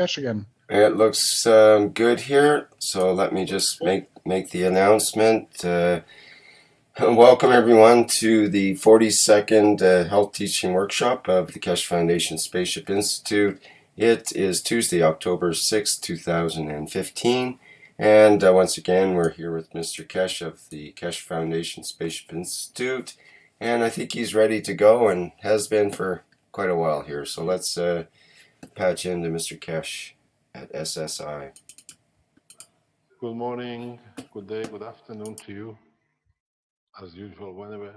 Kesh again. It looks good here, so let me just make the announcement. Welcome everyone to the 42nd Health Teaching Workshop of the Kesh Foundation Spaceship Institute. It is Tuesday, October 6, 2015, and once again we're here with Mr. Kesh of the Kesh Foundation Spaceship Institute, and I think he's ready to go and has been for quite a while here, so let's patch into Mr. Kesh at SSI. Good morning, good day, good afternoon to you, as usual, whenever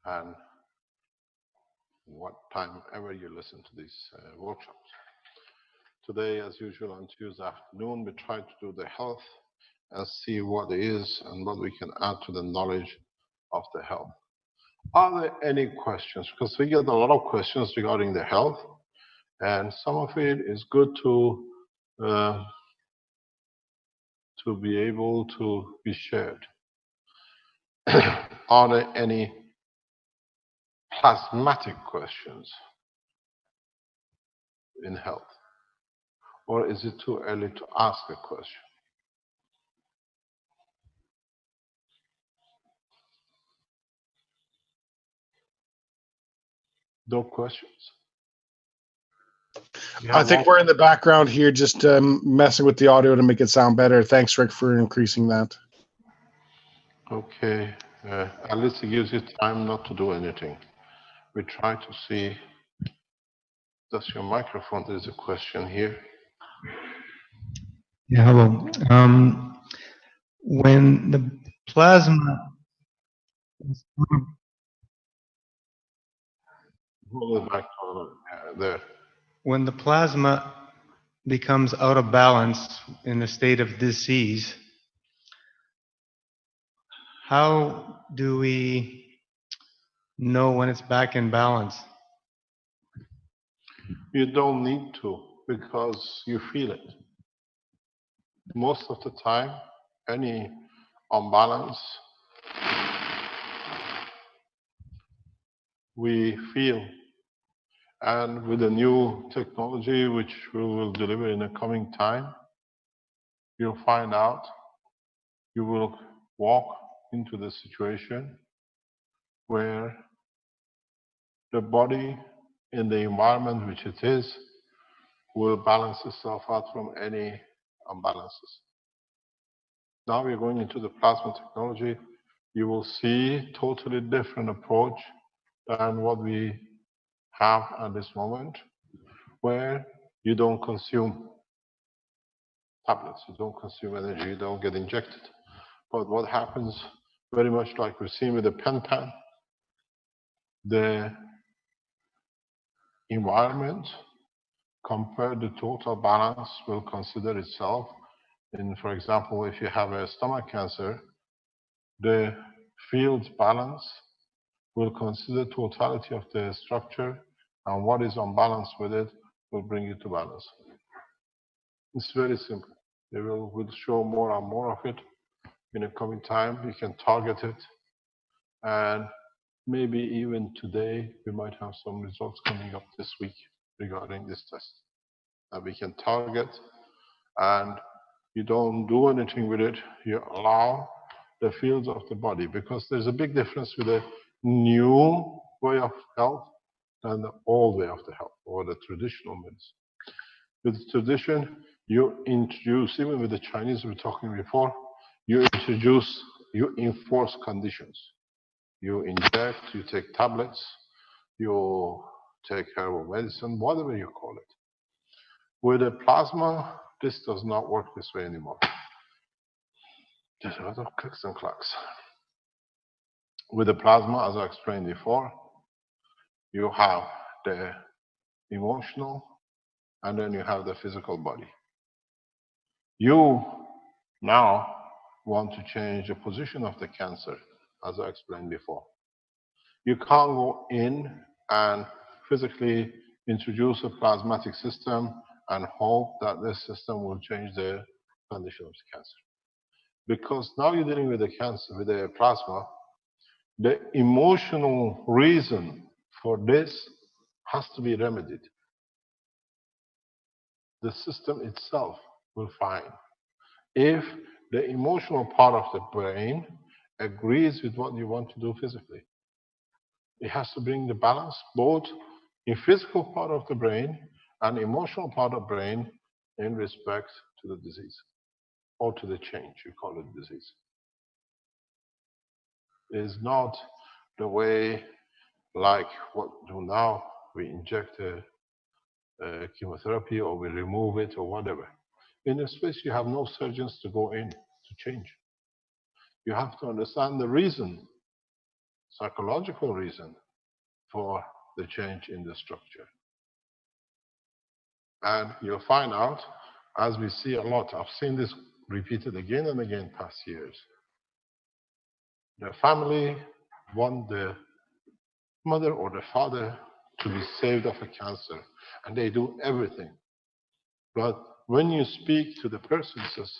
and what time ever you listen to these workshops. Today, as usual, on Tuesday afternoon, we try to do the health and see what it is and what we can add to the knowledge of the health. Are there any questions? Because we get a lot of questions regarding the health, and some of it is good to be able to be shared. Are there any plasmatic questions in health? Or is it too early to ask a question? No questions? I think we're in the background here just messing with the audio to make it sound better. Thanks, Rick, for increasing that. Okay. At least it gives you time not to do anything. We try to see, does your microphone, there's a question here. Yeah, hello. When the plasma Hold it back there. when the plasma becomes out of balance in a state of disease, how do we know when it's back in balance? You don't need to, because you feel it. Most of the time, any unbalance, we feel. And with the new technology, which we will deliver in the coming time, you'll find out, you will walk into the situation where the body in the environment which it is will balance itself out from any imbalances. Now we're going into the plasma technology. You will see totally different approach than what we have at this moment, where you don't consume tablets, you don't consume energy, you don't get injected. But what happens, very much like we've seen with the pen, the environment compared to total balance will consider itself. And for example, if you have a stomach cancer, the field balance will consider totality of the structure, and what is unbalanced with it will bring it to balance. It's very simple. They will show more and more of it in the coming time. You can target it, and maybe even today we might have some results coming up this week regarding this test that we can target, and you don't do anything with it. You allow the fields of the body, because there's a big difference with the new way of health than the old way of the health, or the traditional medicine. With tradition, you introduce, even with the Chinese we were talking before, you enforce conditions. You inject, you take tablets, you take herbal medicine, whatever you call it. With the plasma, this does not work this way anymore. There's a lot of clicks and clacks. With the plasma, as I explained before, you have the emotional, and then you have the physical body. You now want to change the position of the cancer, as I explained before. You can't go in and physically introduce a plasmatic system and hope that this system will change the condition of the cancer. Because now you're dealing with the cancer, with the plasma, the emotional reason for this has to be remedied. the system itself will find. If the emotional part of the brain agrees with what you want to do physically, it has to bring the balance both in physical part of the brain and emotional part of the brain in respect to the disease or to the change. You call it disease. It is not the way like what we do now. We inject a chemotherapy or we remove it or whatever. In a space you have no surgeons to go in to change. You have to understand the reason, psychological reason for the change in the structure. And you'll find out, as we see a lot, I've seen this repeated again and again past years. The family want the mother or the father to be saved of a cancer, and they do everything. But when you speak to the person, says,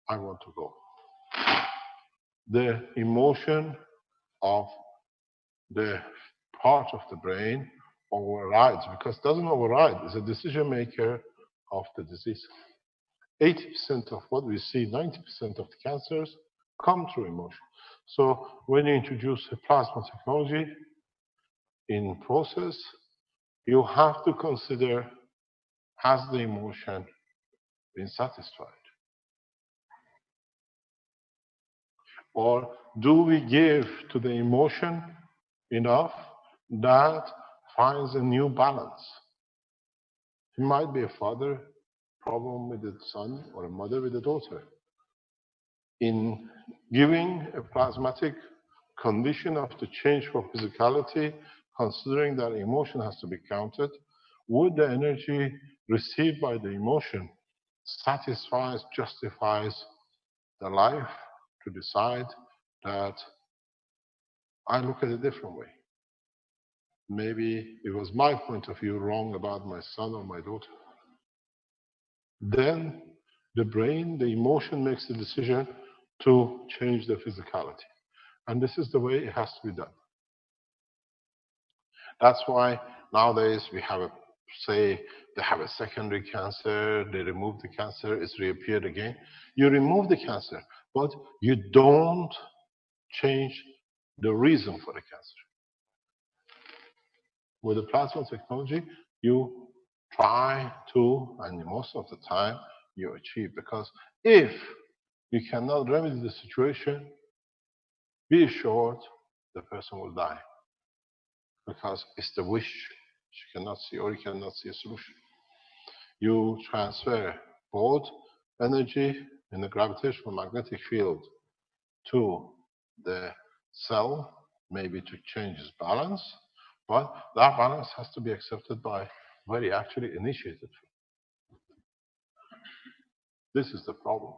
I want to go. The emotion of the part of the brain overrides, because it doesn't override, it's a decision maker of the disease. 80% of what we see, 90% of the cancers come through emotion. So when you introduce a plasma technology in process, you have to consider, has the emotion been satisfied? Or do we give to the emotion enough that finds a new balance? It might be a father problem with the son or a mother with the daughter. In giving a plasmatic condition of the change for physicality, considering that emotion has to be counted, would the energy received by the emotion satisfies, justifies the life to decide that I look at it a different way? Maybe it was my point of view wrong about my son or my daughter. Then the brain, the emotion makes the decision to change the physicality. And this is the way it has to be done. That's why nowadays we have a, say, they have a secondary cancer, they remove the cancer, it's reappeared again. You remove the cancer, but you don't change the reason for the cancer. With the plasma technology, you try to, and most of the time, you achieve. Because if you cannot remedy the situation, be assured the person will die. Because it's the wish she cannot see, or you cannot see a solution. You transfer both energy in the gravitational magnetic field to the cell, maybe to change its balance, but that balance has to be accepted by where it actually initiated. This is the problem.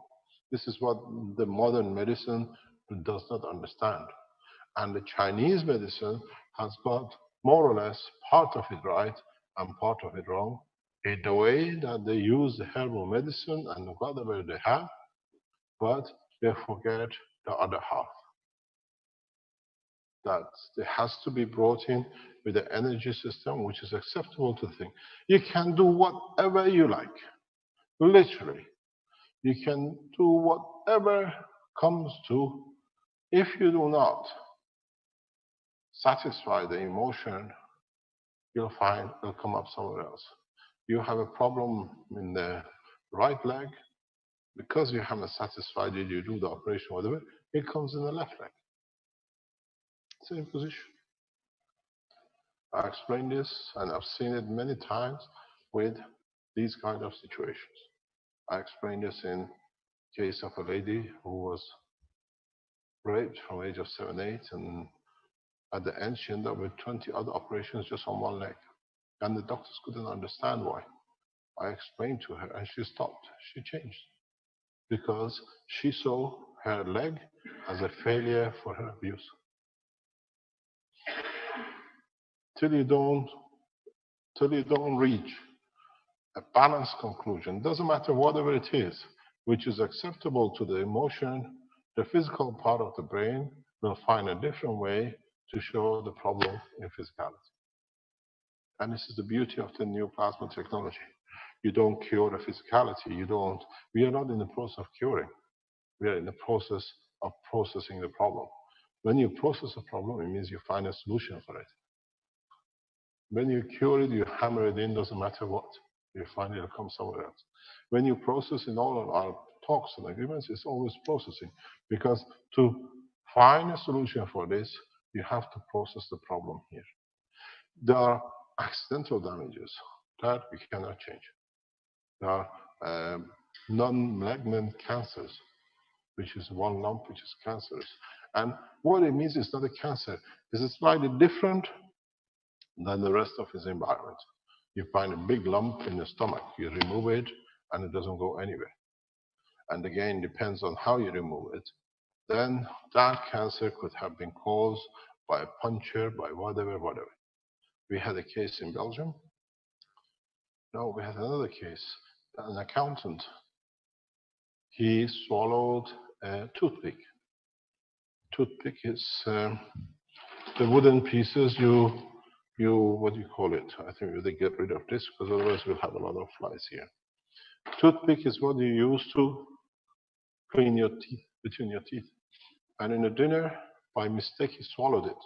This is what the modern medicine does not understand. And the Chinese medicine has got more or less part of it right and part of it wrong in the way that they use the herbal medicine and whatever they have, but they forget the other half. That it has to be brought in with the energy system which is acceptable to the thing. You can do whatever you like, literally. You can do whatever comes to. If you do not satisfy the emotion, you'll find it'll come up somewhere else. You have a problem in the right leg, because you haven't satisfied it, you do the operation, whatever, it comes in the left leg. Same position. I explained this, and I've seen it many times with these kind of situations. I explained this in case of a lady who was raped from age of 7, 8, and at the end she ended up with 20 other operations just on one leg. And the doctors couldn't understand why. I explained to her, and she stopped. She changed. Because she saw her leg as a failure for her abuse. Till you don't reach a balanced conclusion, doesn't matter whatever it is, which is acceptable to the emotion, the physical part of the brain will find a different way to show the problem in physicality. And this is the beauty of the new plasma technology. You don't cure the physicality. We are not in the process of curing. We are in the process of processing the problem. When you process a problem, it means you find a solution for it. When you cure it, you hammer it in, doesn't matter what. You find it'll come somewhere else. When you process in all of our talks and agreements, it's always processing. Because to find a solution for this, you have to process the problem here. There are accidental damages that we cannot change. There are non-malignant cancers, which is one lump which is cancerous. And what it means is not a cancer. It's slightly different than the rest of his environment. You find a big lump in the stomach, you remove it, and it doesn't go anywhere. And again, depends on how you remove it. Then that cancer could have been caused by a puncture, by whatever. We had a case in Belgium. No, we had another case. An accountant, he swallowed a toothpick. Toothpick is the wooden pieces what do you call it? I think they get rid of this because otherwise we'll have a lot of flies here. Toothpick is what you use to clean your teeth, between your teeth. And in a dinner, by mistake, he swallowed it.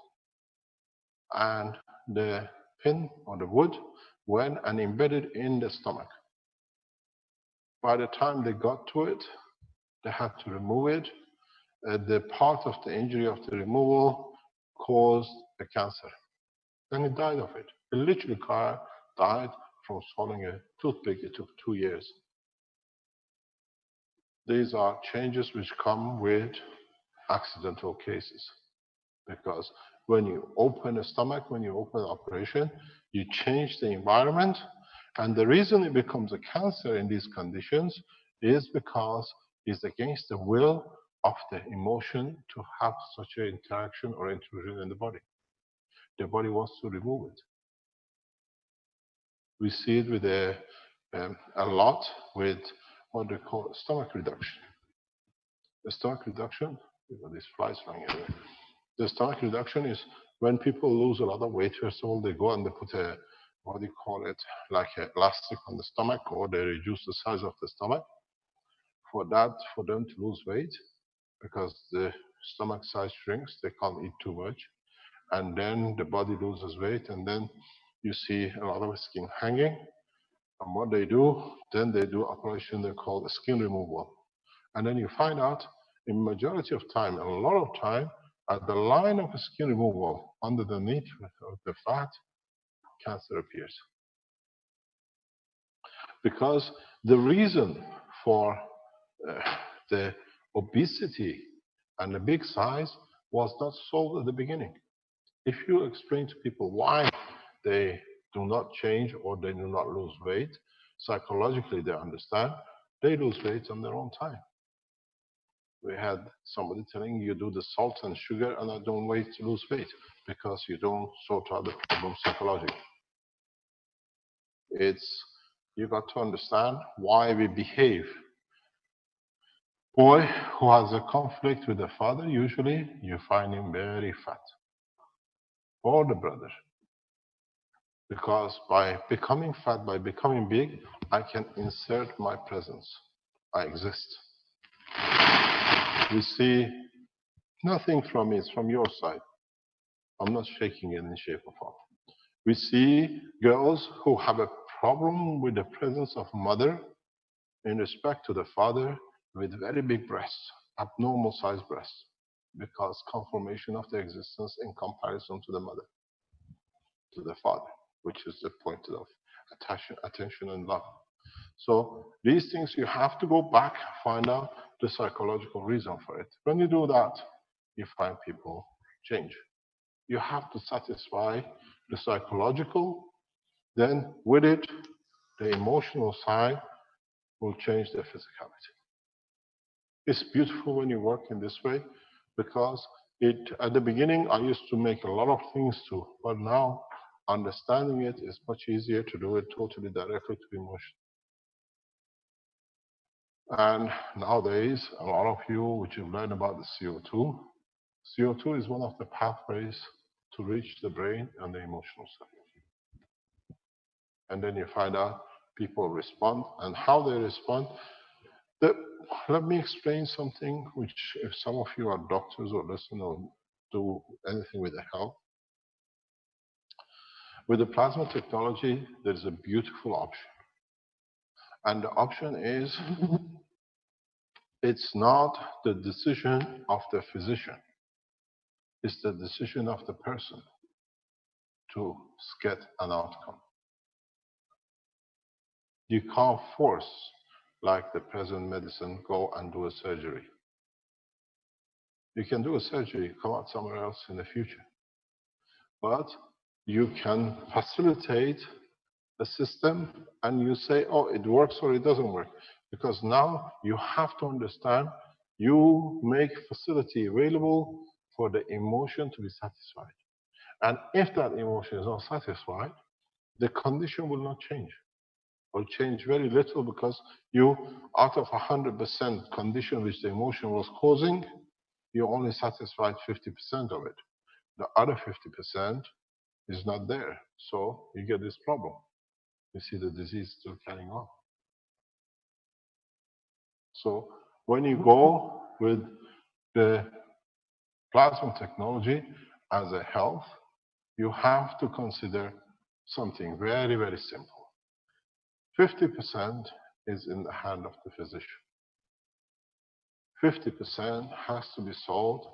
And the pin or the wood went and embedded in the stomach. By the time they got to it, they had to remove it. The part of the injury of the removal caused a cancer. Then he died of it. He literally died from swallowing a toothpick. It took 2 years. These are changes which come with accidental cases. Because when you open a stomach, when you open an operation, you change the environment. And the reason it becomes a cancer in these conditions is because it's against the will of the emotion to have such an interaction or intrusion in the body. The body wants to remove it. We see it with a lot with what they call stomach reduction. The stomach reduction, these flies flying everywhere. The stomach reduction is when people lose a lot of weight. First of all, they go and they put a, what do you call it, like an elastic on the stomach, or they reduce the size of the stomach. For them to lose weight, because the stomach size shrinks, they can't eat too much. And then the body loses weight, and then you see a lot of skin hanging. And what they do, then they do operation they call a skin removal. And then you find out, in majority of time, a lot of time, at the line of a skin removal, under the knee of the fat, cancer appears. Because the reason for the obesity and the big size was not solved at the beginning. If you explain to people why they do not change or they do not lose weight, psychologically they understand, they lose weight on their own time. We had somebody telling you do the salt and sugar and I don't wait to lose weight because you don't sort out the problem psychologically. You got to understand why we behave. Boy who has a conflict with the father, usually you find him very fat. Or the brother. Because by becoming fat, by becoming big, I can insert my presence. I exist. We see nothing from me, it's from your side. I'm not shaking it in shape or form. We see girls who have a problem with the presence of mother in respect to the father with very big breasts, abnormal sized breasts, because conformation of their existence in comparison to the mother, to the father, which is the point of attention and love. So these things you have to go back, find out the psychological reason for it. When you do that, you find people change. You have to satisfy the psychological, then with it, the emotional side will change the physicality. It's beautiful when you work in this way because at the beginning, I used to make a lot of things too, but now understanding it is much easier to do it totally directly to emotion. And nowadays, a lot of you, which you've learned about the CO2 is one of the pathways to reach the brain and the emotional side. And then you find out people respond, and how they respond. Let me explain something which, if some of you are doctors or listen or do anything with the health, with the plasma technology, there's a beautiful option. And the option is, it's not the decision of the physician, it's the decision of the person to get an outcome. You can't force, like the present medicine, go and do a surgery. You can do a surgery, come out somewhere else in the future. But you can facilitate a system and you say, oh, it works or it doesn't work. Because now you have to understand, you make facility available for the emotion to be satisfied. And if that emotion is not satisfied, the condition will not change. Or change very little, because you, out of 100% condition which the emotion was causing, you only satisfied 50% of it. The other 50% is not there. So you get this problem. You see the disease still carrying on. So when you go with the plasma technology as a health, you have to consider something very, very simple. 50% is in the hand of the physician. 50% has to be solved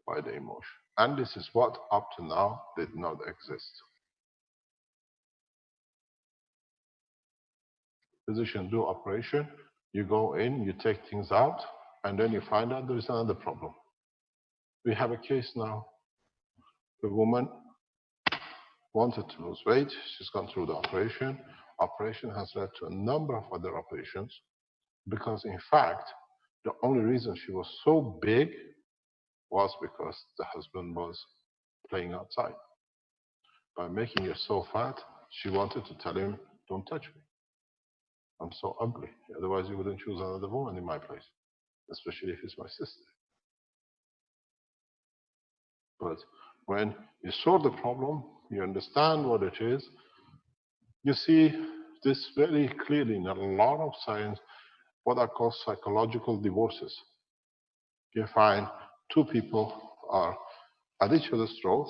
by the emotion. And this is what up to now did not exist. Physician do operation, you go in, you take things out, and then you find out there is another problem. We have a case now. The woman wanted to lose weight. She's gone through the operation. Operation has led to a number of other operations, because in fact, the only reason she was so big was because the husband was playing outside. By making her so fat, she wanted to tell him, don't touch me. I'm so ugly. Otherwise, you wouldn't choose another woman in my place, especially if it's my sister. But when you solve the problem, you understand what it is, you see this very clearly in a lot of science, what are called psychological divorces. You find two people are at each other's throat,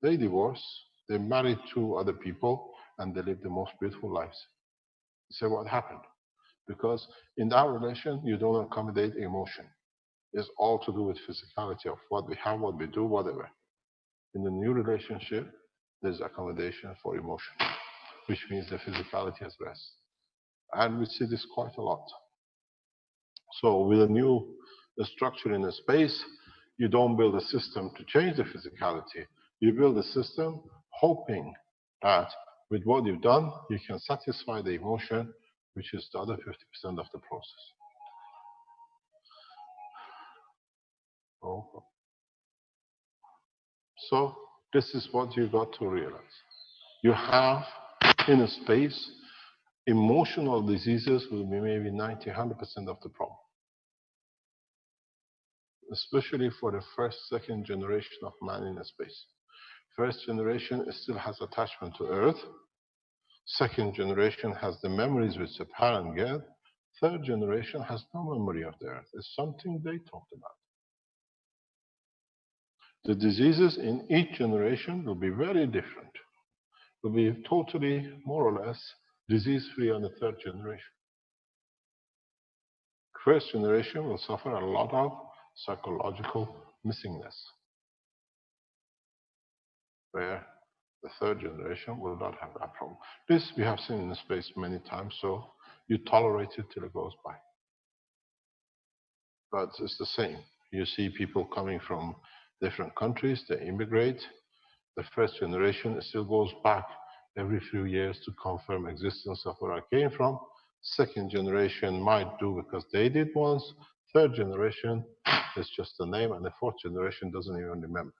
they divorce, they marry two other people, and they live the most beautiful lives. You say, what happened? Because in that relation, you don't accommodate emotion. It's all to do with physicality of what we have, what we do, whatever. In the new relationship, there's accommodation for emotion, which means the physicality has rest. And we see this quite a lot. So with a new structure in a space, you don't build a system to change the physicality. You build a system hoping that with what you've done, you can satisfy the emotion, which is the other 50% of the process. Oh. So this is what you got to realize. You have in a space, emotional diseases will be maybe 90, 100% of the problem. Especially for the first, second generation of man in a space. First generation still has attachment to Earth. Second generation has the memories which the parent get. Third generation has no memory of the Earth. It's something they talked about. The diseases in each generation will be very different. Will be totally, more or less, disease-free on the third generation. First generation will suffer a lot of psychological missingness, where the third generation will not have that problem. This we have seen in space many times, so you tolerate it till it goes by. But it's the same. You see people coming from different countries, they immigrate. The first generation still goes back every few years to confirm existence of where I came from. Second generation might do because they did once. Third generation is just a name, and the fourth generation doesn't even remember.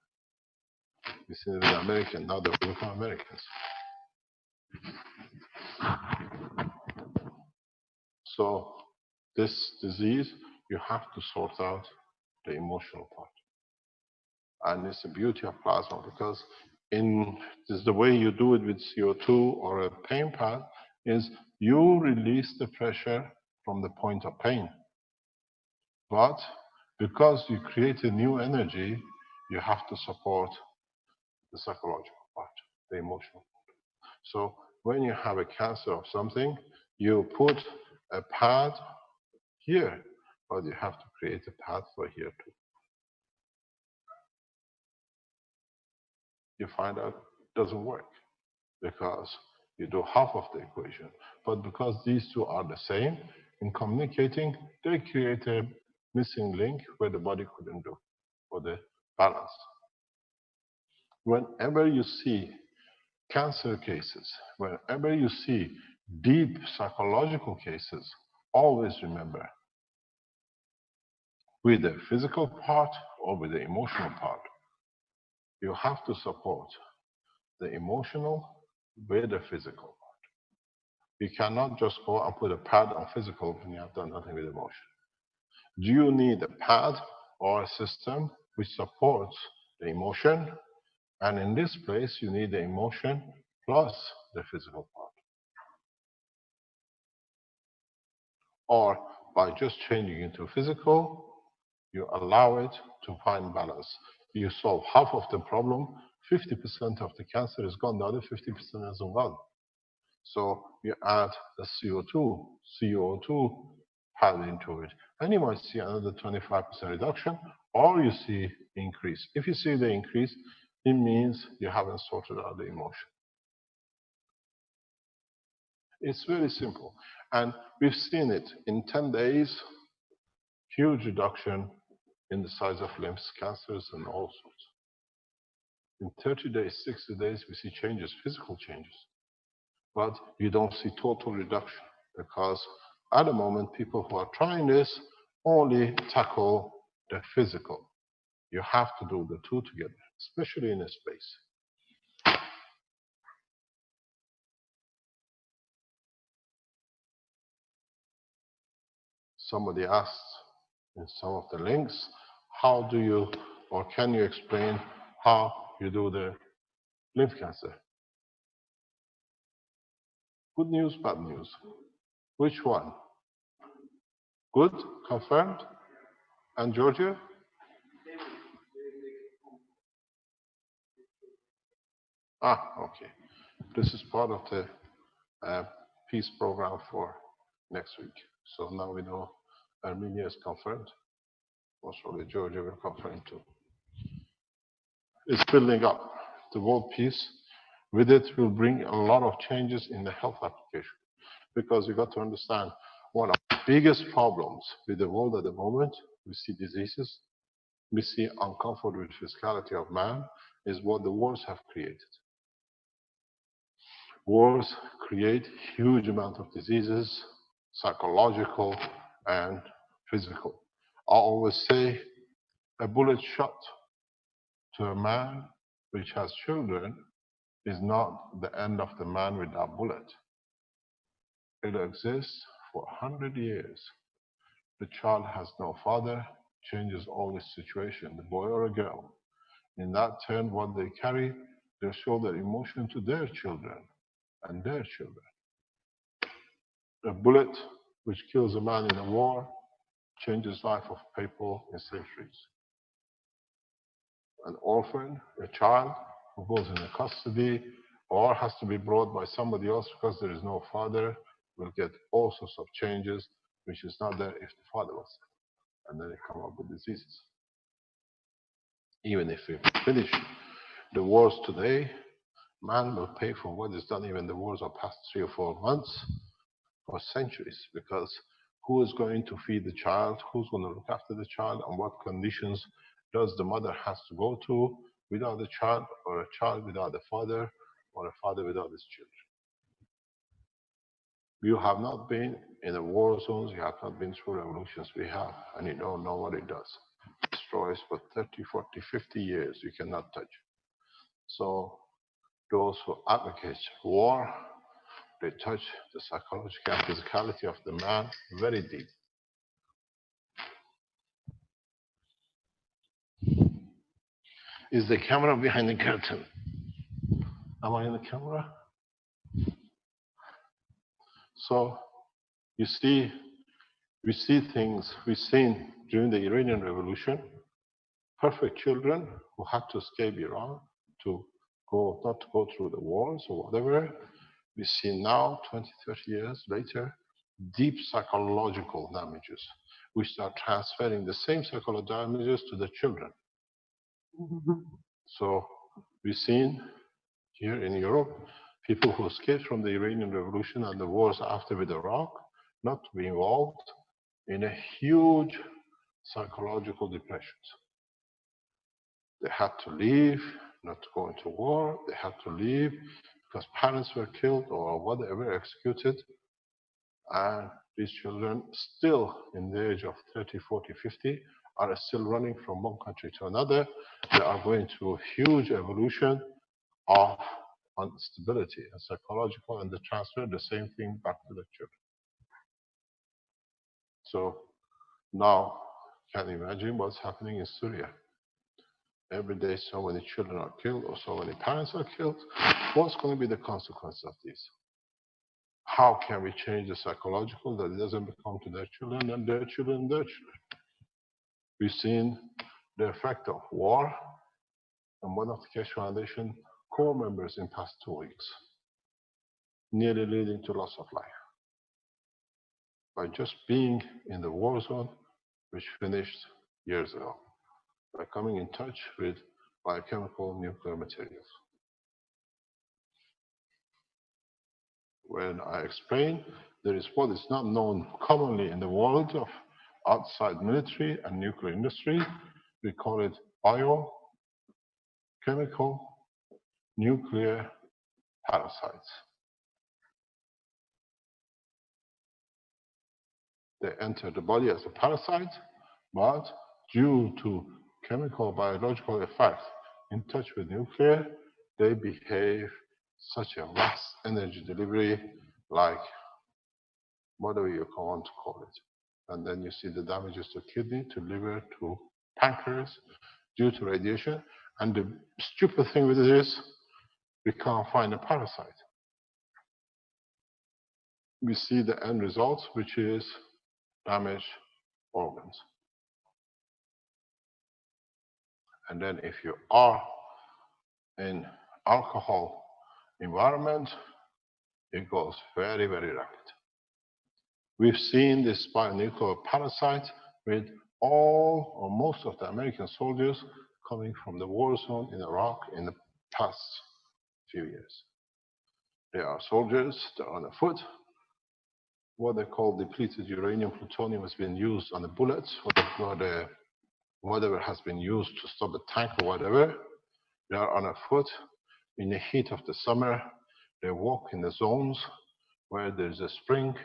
You see it in American, now they're looking for Americans. So this disease, you have to sort out the emotional part. And it's the beauty of plasma, because this the way you do it with CO2 or a pain pad, is you release the pressure from the point of pain. But because you create a new energy, you have to support the psychological part, the emotional. So when you have a cancer of something, you put a pad here, but you have to create a pad for here too. You find out it doesn't work because you do half of the equation. But because these two are the same, in communicating, they create a missing link where the body couldn't do for the balance. Whenever you see cancer cases, whenever you see deep psychological cases, always remember with the physical part or with the emotional part, you have to support the emotional with the physical. You cannot just go and put a pad on physical when you have done nothing with emotion. Do you need a pad or a system which supports the emotion? And in this place, you need the emotion plus the physical part. Or by just changing into physical, you allow it to find balance. You solve half of the problem, 50% of the cancer is gone, the other 50% isn't gone. So you add the CO2 pad into it, and you might see another 25% reduction, or you see increase. If you see the increase, it means you haven't sorted out the emotion. It's very simple. And we've seen it in 10 days, huge reduction in the size of lymph cancers and all sorts. In 30 days, 60 days, we see changes, physical changes. But you don't see total reduction because at the moment, people who are trying this only tackle the physical. You have to do the two together, especially in a space. Somebody asked in some of the links, how do you, or can you explain how you do the lymph cancer? Good news, bad news. Which one? Good, confirmed, and Georgia? Okay. This is part of the peace program for next week. So now we know Armenia is confirmed. Most probably Georgia will confirm too. It's building up. The world peace with it will bring a lot of changes in the health application. Because you got to understand, one of the biggest problems with the world at the moment, we see diseases, we see uncomfort with physicality of man, is what the wars have created. Wars create huge amount of diseases, psychological and physical. I always say a bullet shot to a man which has children is not the end of the man with that bullet. It exists for 100 years. The child has no father, changes all the situation, the boy or a girl. In that turn, what they carry, they show their emotion to their children and their children. A bullet which kills a man in a war changes life of people in centuries. An orphan, a child who goes into custody or has to be brought by somebody else because there is no father will get all sorts of changes which is not there if the father was there. And then they come up with diseases. Even if we finish the wars today, man will pay for what is done even the wars of past 3 or 4 months for centuries, because who is going to feed the child, who's going to look after the child, and what conditions does the mother has to go to without the child, or a child without a father, or a father without his children. You have not been in the war zones, you have not been through revolutions we have, and you don't know what it does. It destroys for 30, 40, 50 years, you cannot touch. So those who advocate war, they touch the psychological and physicality of the man very deep. Is the camera behind the curtain? Am I in the camera? So you see, we see things we've seen during the Iranian Revolution, perfect children who had to escape Iran to go, not to go through the wars or whatever. We see now, 20, 30 years later, deep psychological damages, which are transferring the same psychological damages to the children. So we've seen here in Europe, people who escaped from the Iranian Revolution and the wars after with Iraq, not to be involved in a huge psychological depressions. They had to leave, not to go into war. They had to leave because parents were killed or whatever, executed. And these children still in the age of 30, 40, 50 are still running from one country to another. They are going through a huge evolution of instability and psychological, and they transfer the same thing back to the children. So now, can you imagine what's happening in Syria? Every day so many children are killed or so many parents are killed. What's going to be the consequence of this? How can we change the psychological that it doesn't become to their children and their children and their children? We've seen the effect of war on one of the Keshe Foundation core members in past 2 weeks, nearly leading to loss of life by just being in the war zone, which finished years ago, by coming in touch with biochemical nuclear materials. When I explain, there is what is not known commonly in the world of outside military and nuclear industry. We call it biochemical nuclear parasites. They enter the body as a parasite, but due to chemical biological effects in touch with nuclear, they behave such a vast energy delivery, like whatever you want to call it. And then you see the damages to kidney, to liver, to pancreas due to radiation. And the stupid thing with it is we can't find a parasite. We see the end result, which is damaged organs. And then if you are in alcohol environment, it goes very, very rapid. We've seen this bionuclear parasite with all or most of the American soldiers coming from the war zone in Iraq in the past few years. They are soldiers, they're on the foot. What they call depleted uranium plutonium has been used on the bullets, whatever has been used to stop the tank or whatever. They are on a foot in the heat of the summer. They walk in the zones where there's a spring.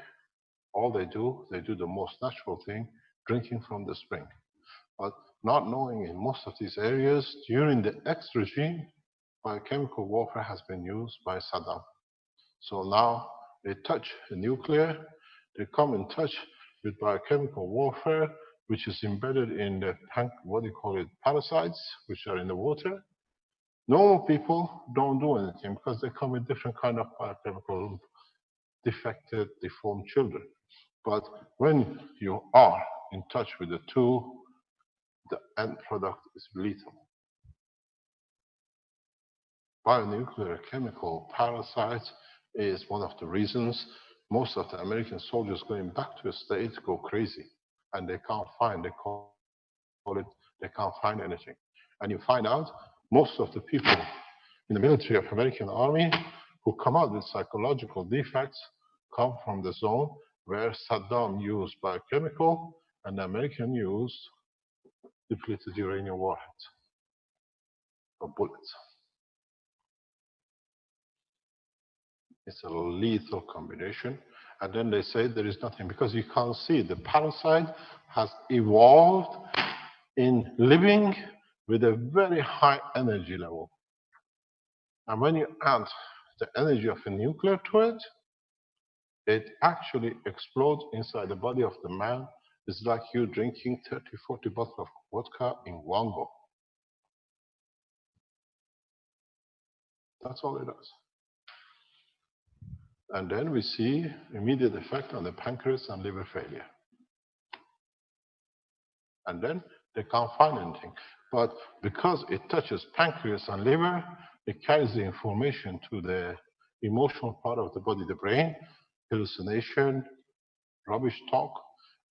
All they do the most natural thing, drinking from the spring. But not knowing in most of these areas, during the X regime, biochemical warfare has been used by Saddam. So now they touch the nuclear, they come in touch with biochemical warfare, which is embedded in the parasites, which are in the water. Normal people don't do anything because they come with different kind of biochemical defected, deformed children. But when you are in touch with the two, the end product is lethal. Bionuclear chemical parasites is one of the reasons most of the American soldiers going back to the States go crazy, and they can't find, they can't find anything. And you find out most of the people in the military of American Army who come out with psychological defects come from the zone where Saddam used biochemical and the American used depleted uranium warheads or bullets. It's a lethal combination. And then they say there is nothing because you can't see. The parasite has evolved in living with a very high energy level. And when you add the energy of a nuclear to it, it actually explodes inside the body of the man. It's like you drinking 30, 40 bottles of vodka in one go. That's all it does. And then we see immediate effect on the pancreas and liver failure. And then they can't find anything. But because it touches pancreas and liver, it carries the information to the emotional part of the body, the brain, hallucination, rubbish talk,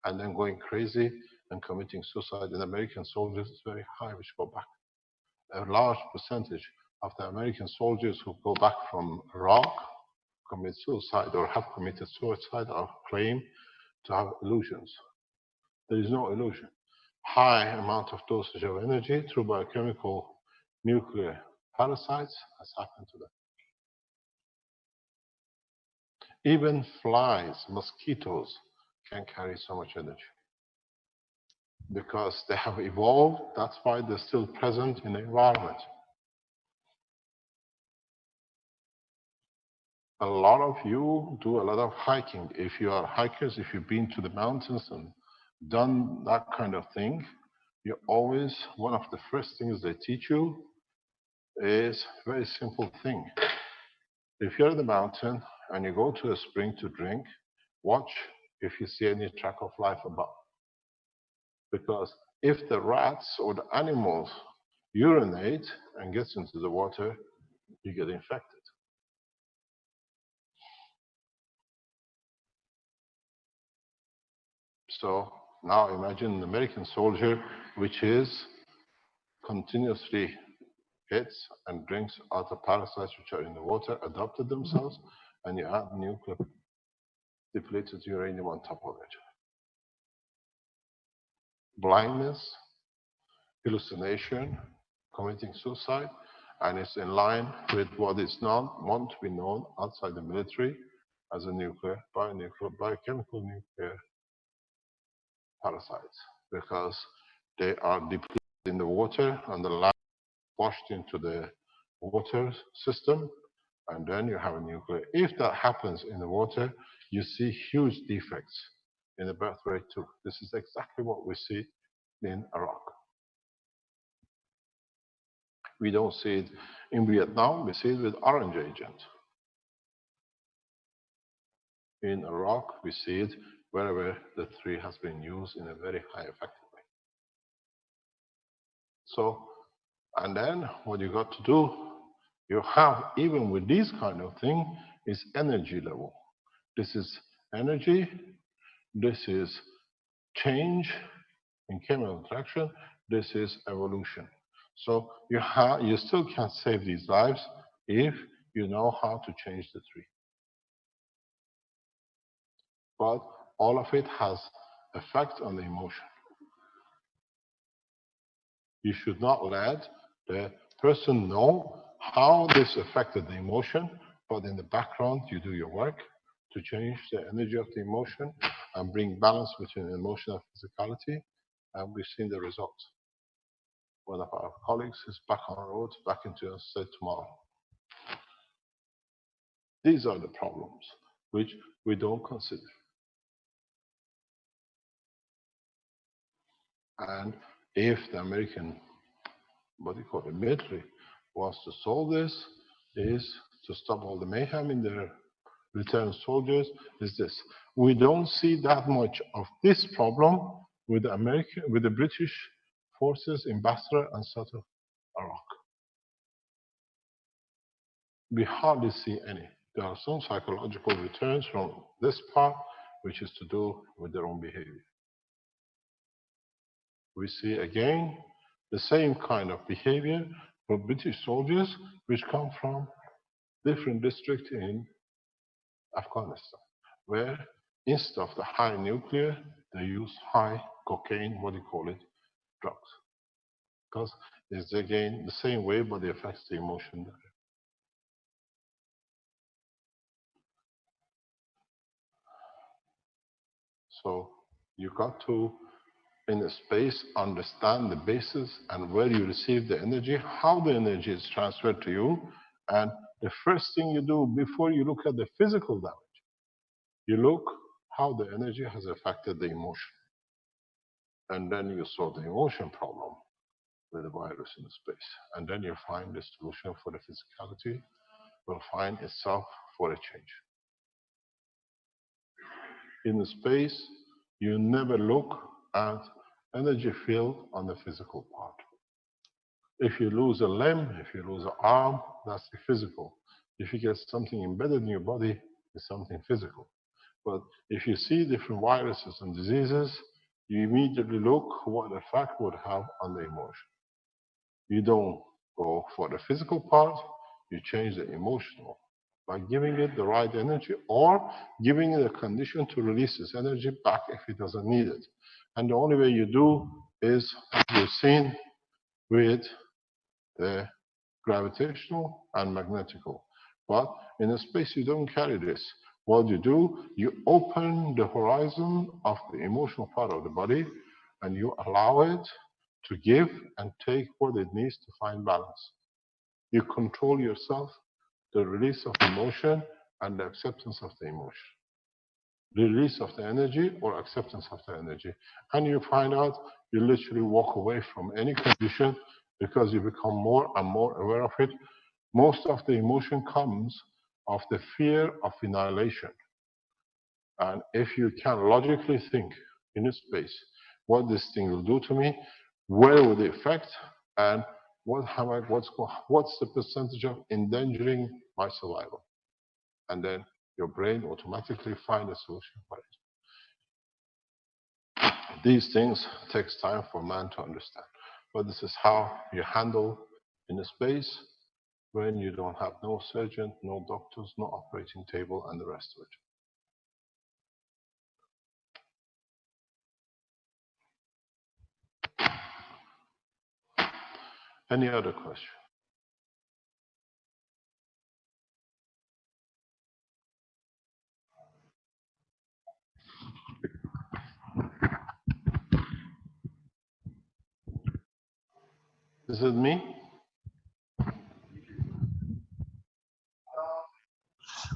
and then going crazy and committing suicide. In American soldiers, it's very high, which go back. A large percentage of the American soldiers who go back from Iraq commit suicide or have committed suicide or claim to have illusions. There is no illusion. High amount of dosage of energy through biochemical nuclear parasites has happened to them. Even flies, mosquitoes can carry so much energy because they have evolved. That's why they're still present in the environment. A lot of you do a lot of hiking. If you are hikers, if you've been to the mountains and done that kind of thing, you always, one of the first things they teach you is a very simple thing. If you're in the mountain and you go to a spring to drink, watch if you see any track of life above. Because if the rats or the animals urinate and gets into the water, you get infected. So now imagine an American soldier which is continuously hits and drinks other parasites which are in the water, adapted themselves, and you add nuclear depleted uranium on top of it. Blindness, hallucination, committing suicide, and it's in line with what is not want to be known outside the military as a nuclear, biochemical nuclear parasites, because they are depleted in the water and the land washed into the water system, and then you have a nuclear. If that happens in the water, you see huge defects in the birth rate too. This is exactly what we see in Iraq. We don't see it in Vietnam, we see it with orange agent. In Iraq, we see it wherever the tree has been used in a very high effective way. So, and then what you got to do, you have, even with these kind of thing, is energy level. This is energy, this is change in chemical interaction, this is evolution. So you still can save these lives if you know how to change the tree. But all of it has effect on the emotion. You should not let the person know how this affected the emotion, but in the background, you do your work to change the energy of the emotion and bring balance between emotion and physicality, and we've seen the results. One of our colleagues is back on the road, back into the state tomorrow. These are the problems which we don't consider. And if the American, what do you call it, military, wants to solve this, is to stop all the mayhem in their returned soldiers, is this. We don't see that much of this problem with the British forces in Basra and south of Iraq. We hardly see any. There are some psychological returns from this part, which is to do with their own behavior. We see again the same kind of behavior for British soldiers, which come from different districts in Afghanistan, where instead of the high nuclear, they use high cocaine, what do you call it, drugs. Because it's again the same way, but it affects the emotion. So you got to, in a space, understand the basis and where you receive the energy, how the energy is transferred to you, and the first thing you do before you look at the physical damage, you look how the energy has affected the emotion. And then you solve the emotion problem with the virus in the space. And then you find the solution for the physicality will find itself for a change. In space, you never look at energy field on the physical part. If you lose a limb, if you lose an arm, that's the physical. If you get something embedded in your body, it's something physical. But if you see different viruses and diseases, you immediately look what effect would have on the emotion. You don't go for the physical part, you change the emotional by giving it the right energy or giving it a condition to release this energy back if it doesn't need it. And the only way you do is, as you've seen, with the gravitational and magnetical. But in a space, you don't carry this. What you do, you open the horizon of the emotional part of the body and you allow it to give and take what it needs to find balance. You control yourself, the release of emotion and the acceptance of the emotion. The release of the energy or acceptance of the energy. And you find out you literally walk away from any condition because you become more and more aware of it. Most of the emotion comes of the fear of annihilation. And if you can logically think in a space what this thing will do to me, where will the effect, and what's the percentage of endangering my survival? And then your brain automatically find a solution for it. These things takes time for man to understand. But this is how you handle in a space when you don't have no surgeon, no doctors, no operating table, and the rest of it. Any other question? Is it me?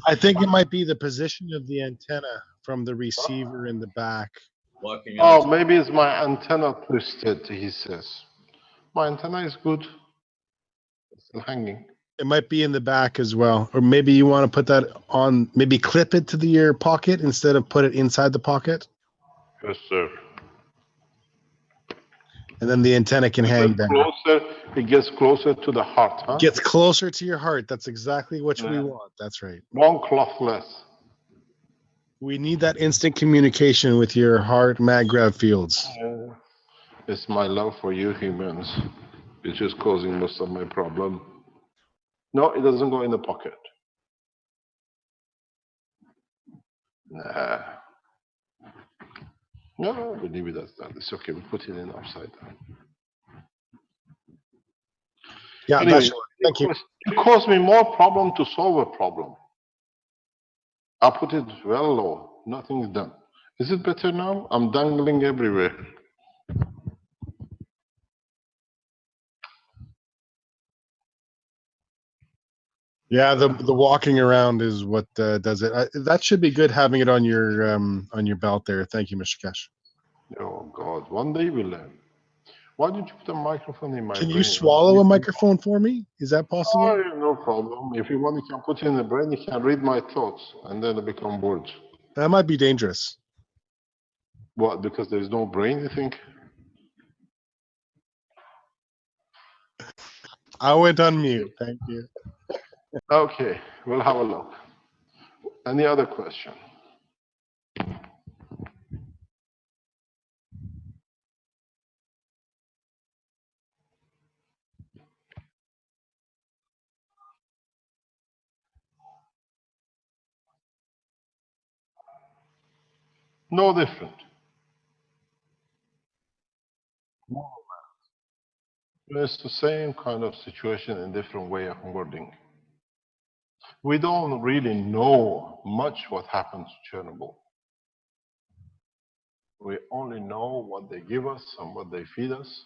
I think it might be the position of the antenna from the receiver in the back. Oh, maybe it's my antenna twisted, he says. My antenna is good. It's still hanging. It might be in the back as well. Or maybe you want to put that on, maybe clip it to your pocket instead of put it inside the pocket. Yes, sir. And then the antenna can hang down. It gets closer to the heart, huh? Gets closer to your heart. That's exactly what we want. That's right. One cloth less. We need that instant communication with your heart mag-grav fields. It's my love for you humans, which is causing most of my problem. No, it doesn't go in the pocket. Nah. No, we leave it as that. It's okay. We put it in upside down. Yeah, anyway, thank you. It caused me more problem to solve a problem. I put it well low. Nothing is done. Is it better now? I'm dangling everywhere. Yeah, the walking around is what does it. That should be good having it on your belt there. Thank you, Mr. Cash. Oh God, one day we'll learn. Why did you put a microphone in my brain? Can you swallow a microphone for me? Is that possible? Oh, no problem. If you want, you can put it in the brain. You can read my thoughts, and then they become words. That might be dangerous. What? Because there's no brain, you think? I went on mute. Thank you. Okay, we'll have a look. Any other question? No different. It's the same kind of situation in different way of wording. We don't really know much what happened to Chernobyl. We only know what they give us and what they feed us.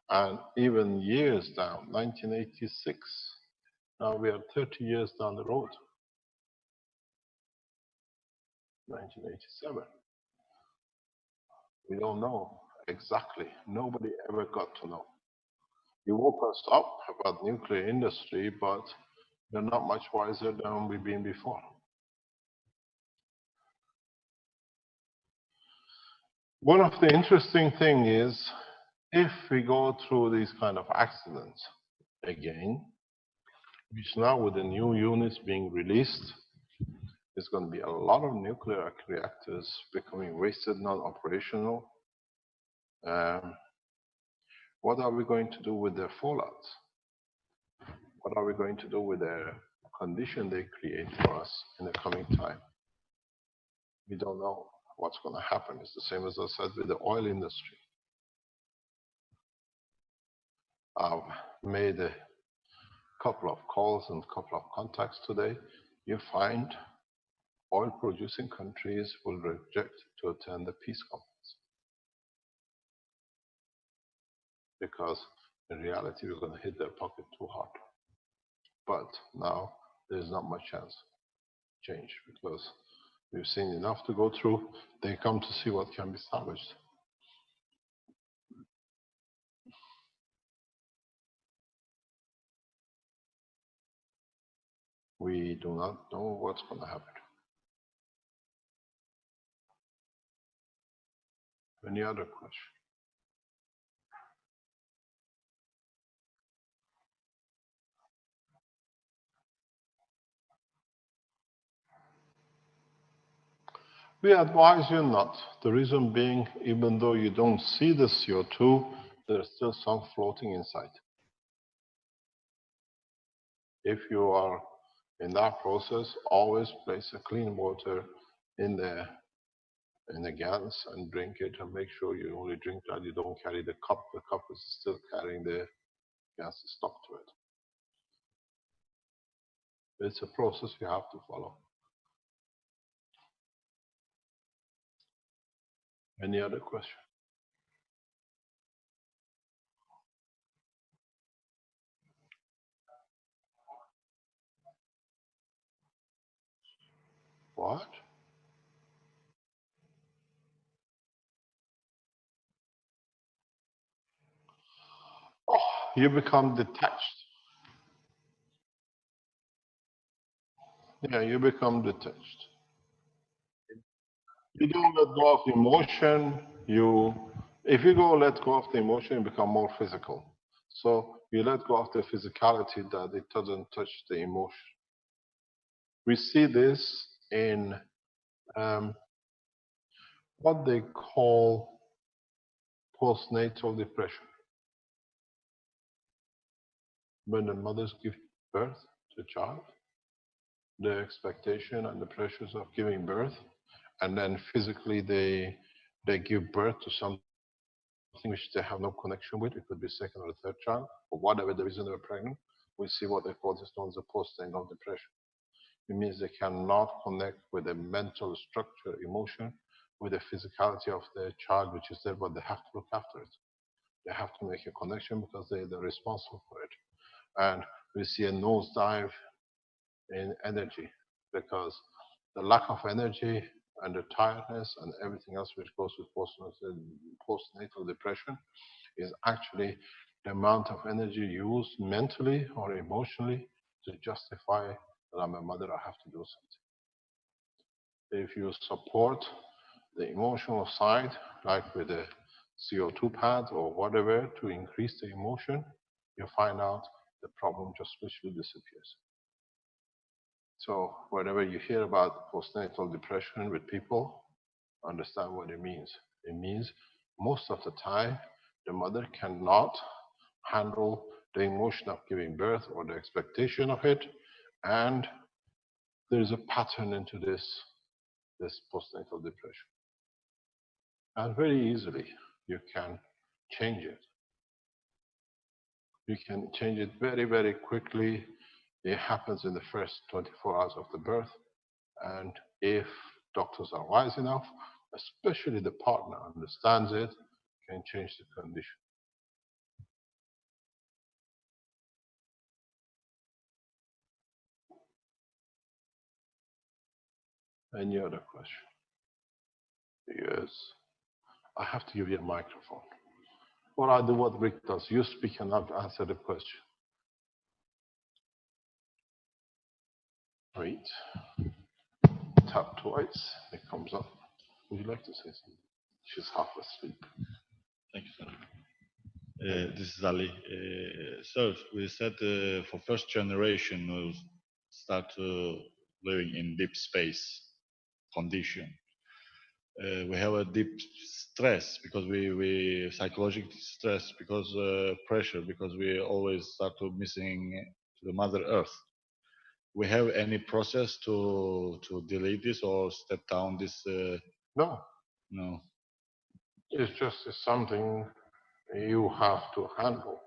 And even years down, 1986, now we are 30 years down the road. 1987. We don't know exactly. Nobody ever got to know. You woke us up about nuclear industry, but we're not much wiser than we've been before. One of the interesting thing is if we go through these kind of accidents again, which now with the new units being released, there's going to be a lot of nuclear reactors becoming wasted, not operational. What are we going to do with their fallouts? What are we going to do with the condition they create for us in the coming time? We don't know what's going to happen. It's the same as I said with the oil industry. I've made a couple of calls and a couple of contacts today. You find oil producing countries will reject to attend the peace conference because in reality we're going to hit their pocket too hard. But now there's not much chance to change because we've seen enough to go through. They come to see what can be salvaged. We do not know what's going to happen. Any other question? We advise you not. The reason being, even though you don't see the CO2, there's still some floating inside. If you are in that process, always place a clean water in the gallons and drink it, and make sure you only drink that. You don't carry the cup. The cup is still carrying the gas stuck to it. It's a process you have to follow. Any other question? What? Oh, you become detached. Yeah, you become detached. You don't let go of emotion. If you go let go of the emotion, you become more physical. So you let go of the physicality that it doesn't touch the emotion. We see this in what they call postnatal depression. When the mothers give birth to a child, the expectation and the pressures of giving birth, and then physically they give birth to something which they have no connection with. It could be second or third child, or whatever the reason they were pregnant. We see what they call this known as a postnatal depression. It means they cannot connect with the mental structure, emotion, with the physicality of the child which is there, but they have to look after it. They have to make a connection because they're responsible for it. And we see a nosedive in energy because the lack of energy and the tiredness and everything else which goes with postnatal depression is actually the amount of energy used mentally or emotionally to justify that I'm a mother, I have to do something. If you support the emotional side, like with the CO2 pad or whatever, to increase the emotion, you find out the problem just literally disappears. So whenever you hear about postnatal depression with people, understand what it means. It means most of the time, the mother cannot handle the emotion of giving birth or the expectation of it, and there is a pattern into this postnatal depression. And very easily, you can change it. You can change it very, very quickly. It happens in the first 24 hours of the birth. And if doctors are wise enough, especially the partner understands it, can change the condition. Any other question? Yes. I have to give you a microphone. Or I do what Rick does. You speak and I'll answer the question. Wait. Tap twice. It comes up. Would you like to say something? She's half asleep. Thank you, sir. This is Ali. Sir, we said for first generation we'll start living in deep space condition. We have a deep stress because we psychological stress because pressure because we always start to missing to the Mother Earth. We have any process to delete this or step down this? No, No. it's just something you have to handle.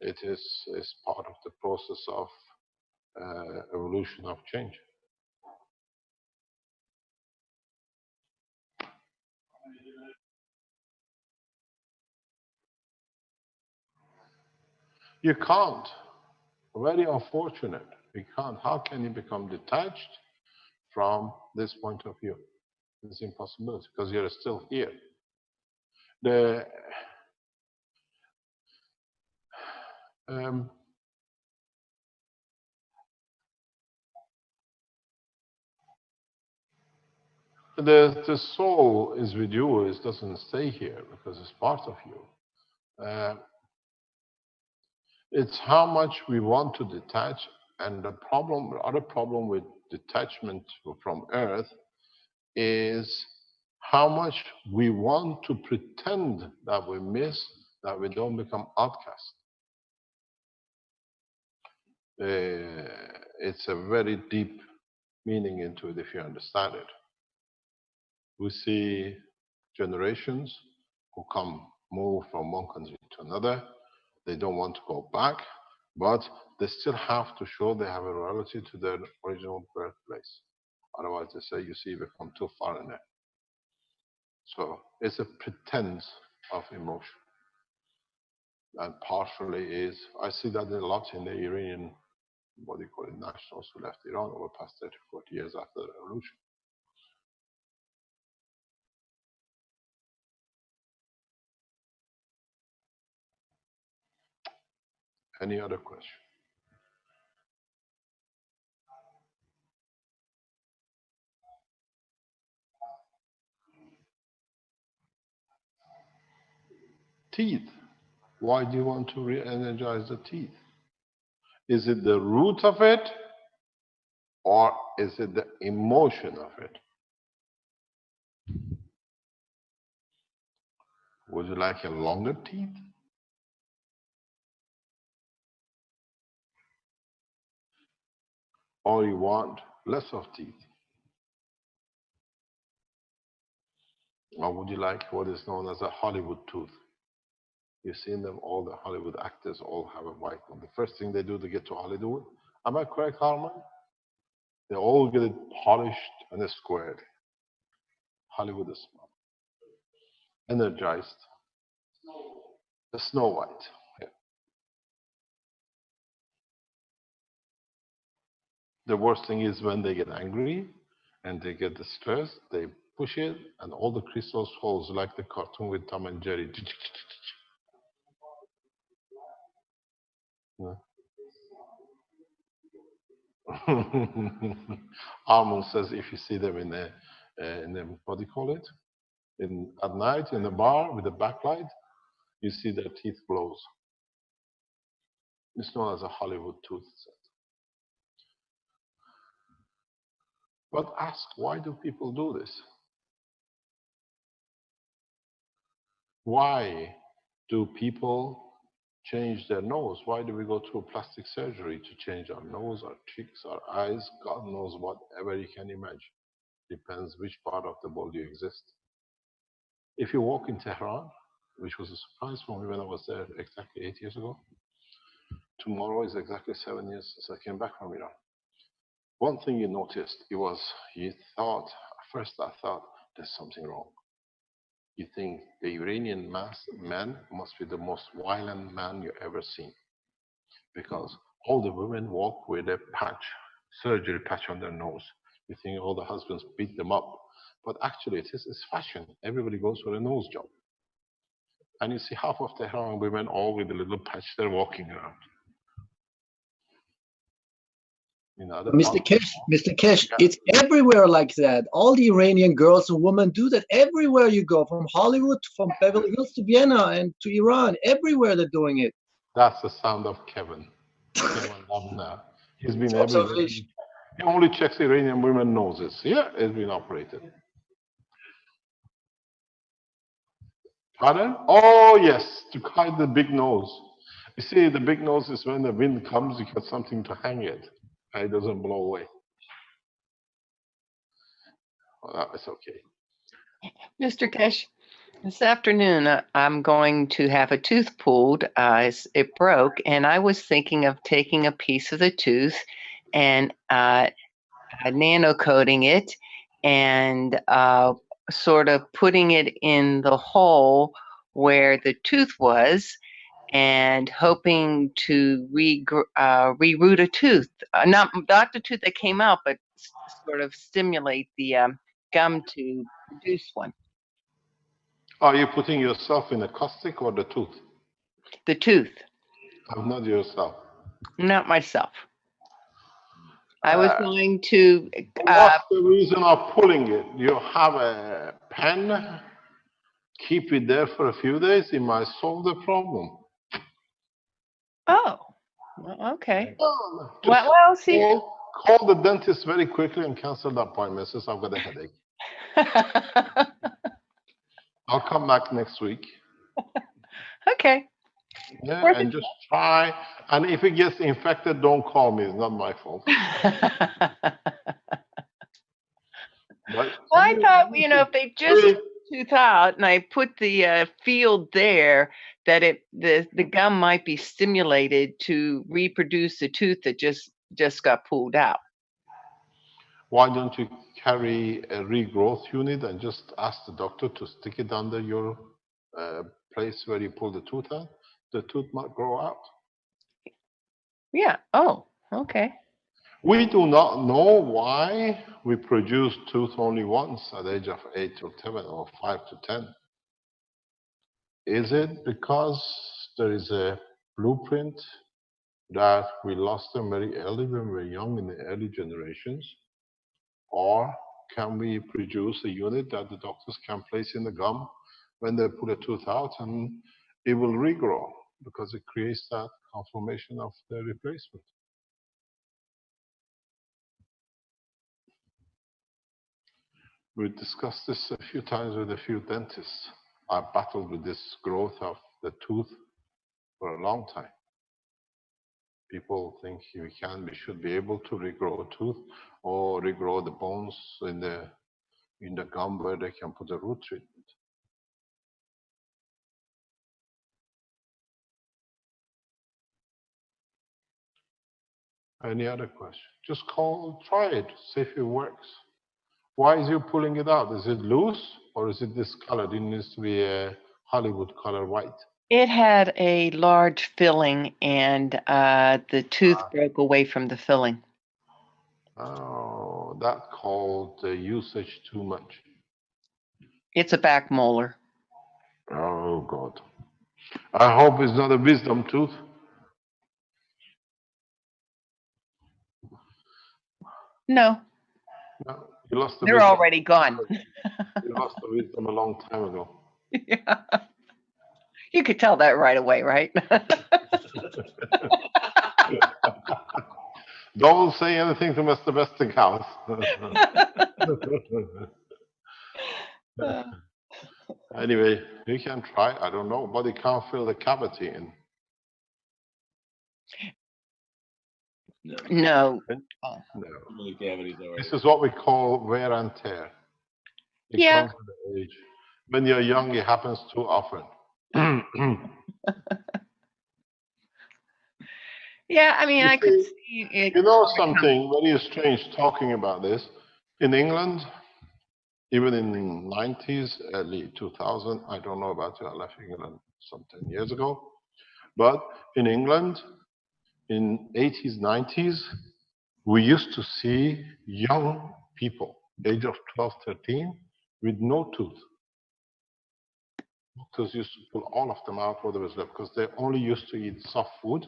It is part of the process of evolution of change. You can't. Very unfortunate. You can't. How can you become detached from this point of view? It's impossibility because you're still here. The the soul is with you. It doesn't stay here because it's part of you. It's how much we want to detach, and the other problem with detachment from Earth is how much we want to pretend that we miss, that we don't become outcasts. It's a very deep meaning into it if you understand it. We see generations who move from one country to another. They don't want to go back, but they still have to show they have a loyalty to their original birthplace. Otherwise, they say, you see, we come too far in there. So it's a pretense of emotion. And partially is, I see that a lot in the Iranian, what do you call it, nationals who left Iran over the past 30, 40 years after the revolution. Any other question? Teeth. Why do you want to re-energize the teeth? Is it the root of it, or is it the emotion of it? Would you like a longer teeth? Or you want less of teeth? Or would you like what is known as a Hollywood tooth? You've seen them, all the Hollywood actors all have a white one. The first thing they do to get to Hollywood, am I correct, Harman? They all get it polished and squared. Hollywood is energized. The Snow White. Yeah. The worst thing is when they get angry and they get distressed, they push it and all the crystals falls like the cartoon with Tom and Jerry. Armand says if you see them in a what do you call it? At night in a bar with a backlight, you see their teeth glows. It's known as a Hollywood tooth set. But ask, why do people do this? Why do people change their nose? Why do we go through plastic surgery to change our nose, our cheeks, our eyes? God knows whatever you can imagine. Depends which part of the body you exist. If you walk in Tehran, which was a surprise for me when I was there exactly 8 years ago, tomorrow is exactly 7 years since I came back from Iran. One thing you noticed, you thought, first I thought, there's something wrong. You think the Iranian man must be the most violent man you've ever seen. Because all the women walk with a surgery patch on their nose. You think all the husbands beat them up. But actually it's fashion. Everybody goes for a nose job. And you see half of Tehran women all with a little patch, they're walking around. in other Mr. parts. Kesh, Yeah. it's everywhere like that. All the Iranian girls and women do that everywhere you go, from Hollywood, from Beverly Hills to Vienna and to Iran. Everywhere they're doing it. That's the sound of Kevin. Kevin Lamna. He's been It's everywhere. observation. He only checks Iranian women noses. Yeah, it's been operated. Pardon? Oh, yes, to hide the big nose. You see, the big nose is when the wind comes, you got something to hang it, and it doesn't blow away. Well, that's okay. Mr. Kesh, this afternoon I'm going to have a tooth pulled. It broke, and I was thinking of taking a piece of the tooth and nano coating it and sort of putting it in the hole where the tooth was and hoping to reroot a tooth. Not the tooth that came out, but sort of stimulate the gum to produce one. Are you putting yourself in a caustic or the tooth? The tooth, Not yourself. not myself. I was going to. What's the reason of pulling it? You have a pen, keep it there for a few days, it might solve the problem. Oh, well, okay. Just Well, see. Call the dentist very quickly and cancel the appointment since I've got a headache. I'll come back next week. Okay. Yeah, Where and just try. And if it gets infected, don't call me. It's not my fault. But Well, I thought, if they just took the tooth out and I put the field there, that the gum might be stimulated to reproduce the tooth that just got pulled out. why don't you carry a regrowth unit and just ask the doctor to stick it under your place where you pull the tooth out? The tooth might grow out. Yeah. Oh, okay. We do not know why we produce tooth only once at the age of 8 to 10 or 5 to 10. Is it because there is a blueprint that we lost them very early when we were young in the early generations? Or can we produce a unit that the doctors can place in the gum when they pull a tooth out and it will regrow because it creates that conformation of the replacement? We discussed this a few times with a few dentists. I battled with this growth of the tooth for a long time. People think we should be able to regrow a tooth or regrow the bones in the gum where they can put a root treatment. Any other question? Just try it, see if it works. Why is you pulling it out? Is it loose or is it discolored? It needs to be a Hollywood color white. It had a large filling, and the tooth broke away from the filling. Oh, that called usage too much. It's a back molar. Oh, God. I hope it's not a wisdom tooth. No, No, you lost the they're wisdom. already gone. You lost the wisdom a long time ago. Yeah. You could tell that right away, right? Don't say anything to Mr. Westinghouse. Anyway, you can try. I don't know, but you can't fill the cavity in. No. No. This is what we call wear and tear. It Yeah. comes with age. When you're young, it happens too often. Yeah, I mean, I could see it. You know something very strange talking about this. In England, even in the 90s, early 2000, I don't know about it, I left England some 10 years ago. But in England, in 80s, 90s, we used to see young people, age of 12, 13, with no tooth. Doctors used to pull all of them out, what there was left, because they only used to eat soft food.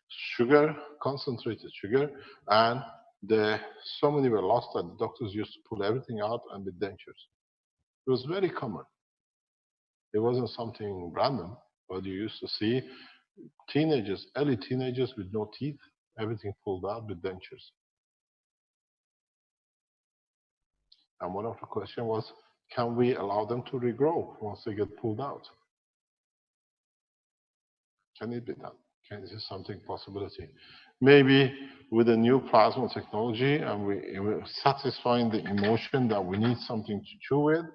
sugar, concentrated sugar, and so many were lost that the doctors used to pull everything out and with dentures. It was very common. It wasn't something random, but you used to see teenagers, early teenagers with no teeth, everything pulled out with dentures. And one of the questions was, can we allow them to regrow once they get pulled out? Can it be done? Is this something possibility? Maybe with a new plasma technology and we're satisfying the emotion that we need something to chew with,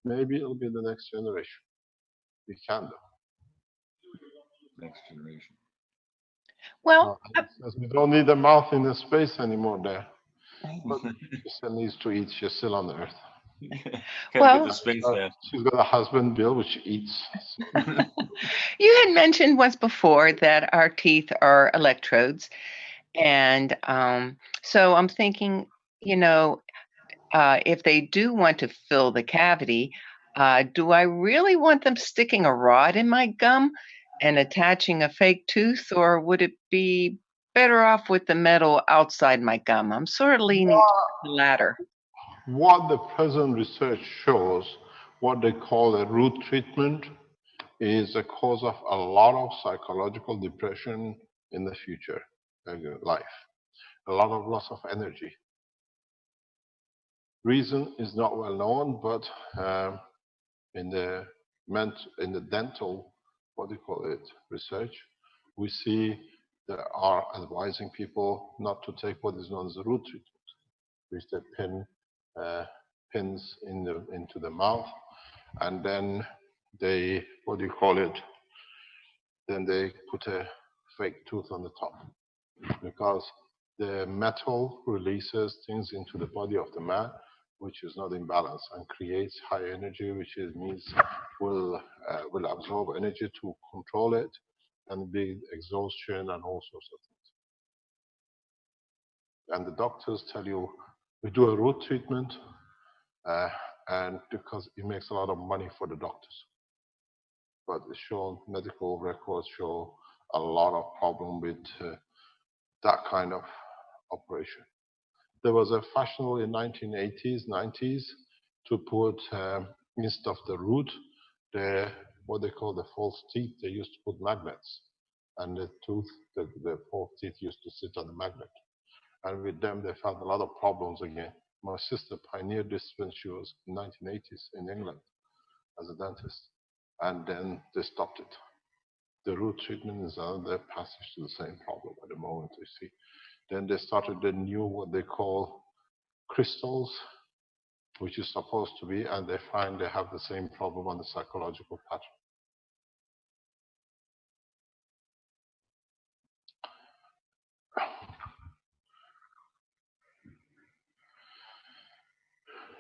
maybe it'll be the next generation. We can do. Next generation. Well, As we don't need a mouth in the space anymore there. But she still needs to eat. She's still on the Earth. Well, get the space there. She's got a husband, Bill, which eats. you had mentioned once before that our teeth are electrodes. And so I'm thinking, if they do want to fill the cavity, do I really want them sticking a rod in my gum and attaching a fake tooth, or would it be better off with the metal outside my gum? I'm sort of leaning to the latter. What the present research shows, what they call a root treatment, is a cause of a lot of psychological depression in the future life. A lot of loss of energy. Reason is not well known, but in the dental, research, we see they are advising people not to take what is known as the root treatment, which they pin pins into the mouth, and then they then they put a fake tooth on the top, because the metal releases things into the body of the man which is not in balance and creates high energy, which means will absorb energy to control it, and be exhaustion and all sorts of things. And the doctors tell you, we do a root treatment, and because it makes a lot of money for the doctors. But it's shown, medical records show a lot of problem with that kind of operation. There was a fashionable in 1980s, 90s to put, instead of the root, what they call the false teeth, they used to put magnets. And the false teeth used to sit on the magnet. And with them, they found a lot of problems again. My sister pioneered this when she was in the 1980s in England as a dentist. And then they stopped it. The root treatment is another passage to the same problem at the moment, you see. Then they started the new, what they call crystals, which is supposed to be, and they find they have the same problem on the psychological pattern.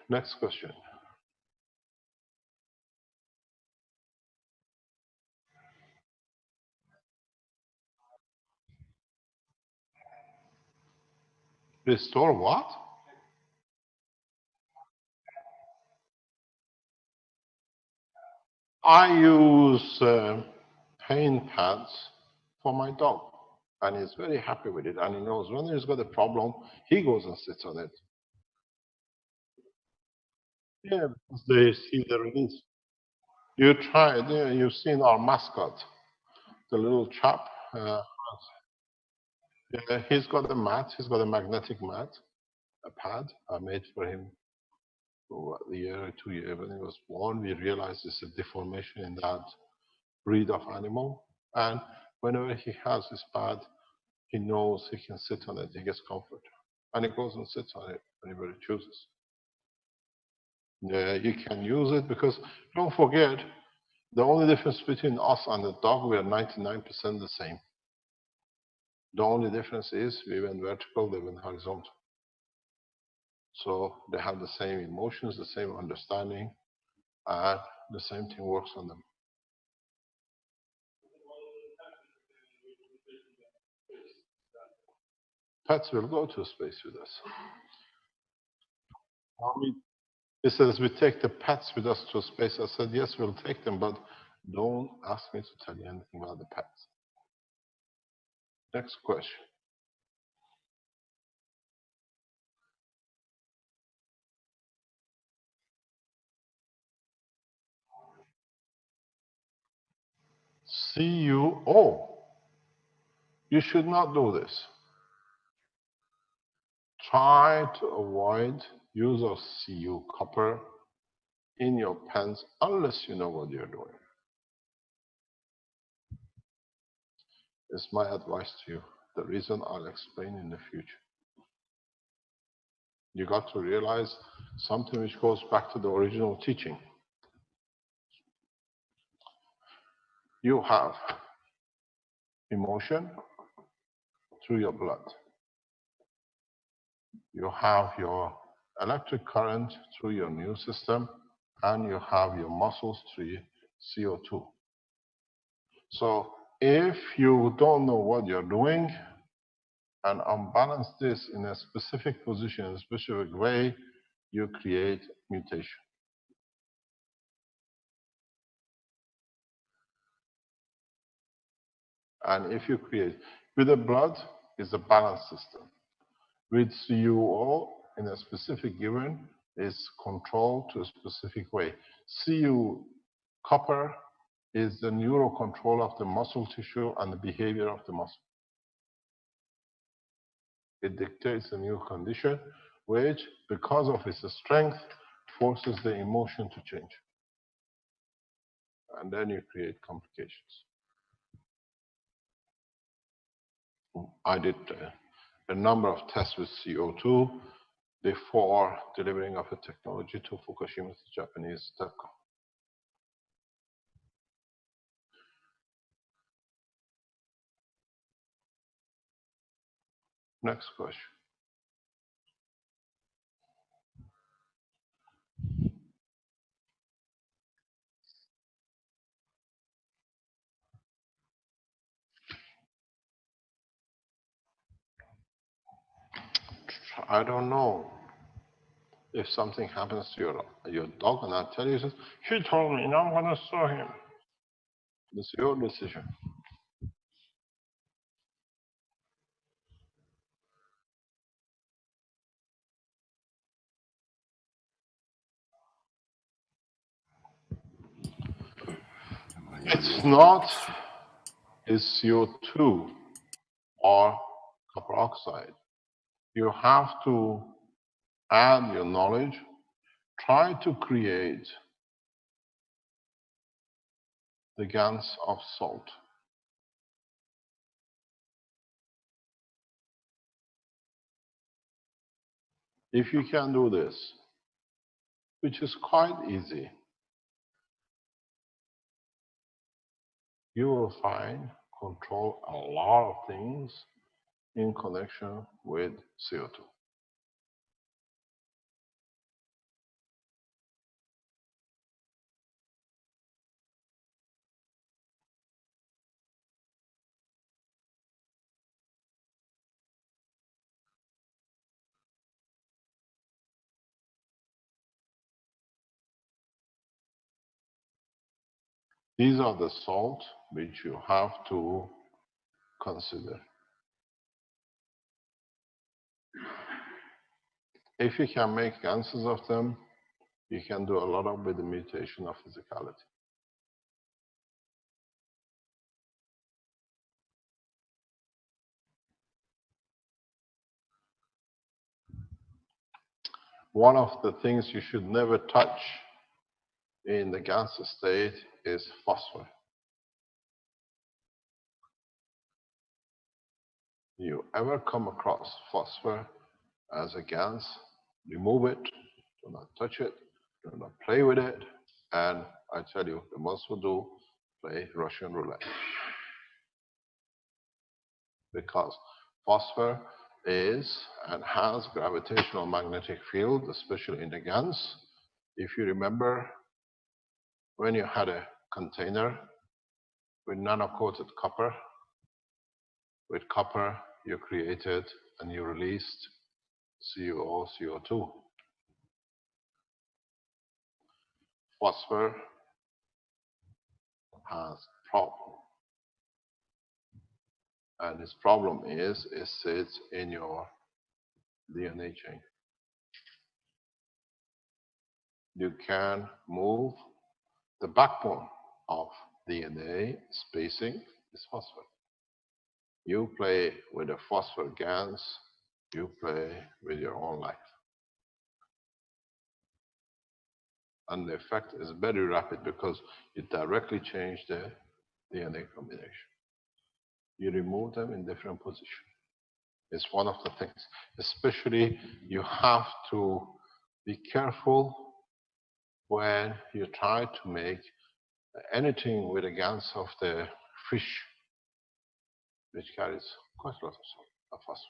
Next question. Restore what? I use pain pads for my dog, and he's very happy with it, and he knows when he's got a problem, he goes and sits on it. Yeah, because they see the release. You try it, yeah, you've seen our mascot, the little chap. Yeah, he's got a mat, he's got a magnetic mat, a pad I made for him for a year or 2 years. When he was born, we realized there's a deformation in that breed of animal. And whenever he has his pad, he knows he can sit on it, he gets comfort. And he goes and sits on it whenever he chooses. Yeah, you can use it, because don't forget, the only difference between us and the dog, we are 99% the same. The only difference is we went vertical, they went horizontal. So they have the same emotions, the same understanding, and the same thing works on them. Pets will go to space with us. He says, we take the pets with us to space. I said, yes, we'll take them, but don't ask me to tell you anything about the pets. Next question. CuO. You should not do this. Try to avoid use of Cu copper in your pens unless you know what you're doing. It's my advice to you. The reason I'll explain in the future. You got to realize something which goes back to the original teaching. You have emotion through your blood. You have your electric current through your nerve system, and you have your muscles through CO2. So if you don't know what you're doing and unbalance this in a specific position, in a specific way, you create mutation. And if you create, with the blood, is a balanced system. With CuO, in a specific given, is controlled to a specific way. Cu copper is the neural control of the muscle tissue and the behavior of the muscle. It dictates a new condition, which, because of its strength, forces the emotion to change. And then you create complications. I did a number of tests with CO2 before delivering of a technology to Fukushima's Japanese TEPCO. Next question. I don't know if something happens to your dog and I tell you, he told me, now I'm going to sue him. It's your decision. It's not is CO2 or copper oxide. You have to add your knowledge, try to create the GANs of salt. If you can do this, which is quite easy, you will find control a lot of things in connection with CO2. These are the salts which you have to consider. If you can make answers of them, you can do a lot of with the mutation of physicality. One of the things you should never touch in the GANS state is phosphor. You ever come across phosphor as a GANS, remove it, do not touch it, do not play with it, and I tell you, the most will do, play Russian roulette. Because phosphor is and has gravitational magnetic field, especially in the GANs. If you remember, when you had a container with nano-coated copper, with copper you created and you released CuO, CO2. Phosphor has problem. And its problem is it sits in your DNA chain. You can move the backbone of DNA spacing is phosphor. You play with the phosphor GANs, you play with your own life. And the effect is very rapid because you directly change the DNA combination. You remove them in different positions. It's one of the things. Especially you have to be careful when you try to make anything with the GANs of the fish, which carries quite a lot of phosphor.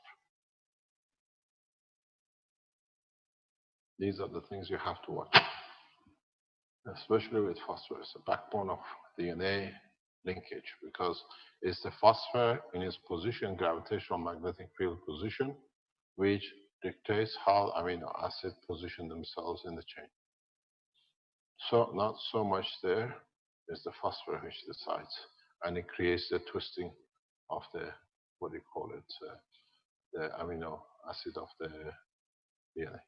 These are the things you have to watch, especially with phosphor. It's the backbone of DNA linkage because it's the phosphor in its position, gravitational magnetic field position, which dictates how amino acids position themselves in the chain. So not so much there is the phosphor which decides, and it creates the twisting of the, what do you call it, the amino acid of the DNA.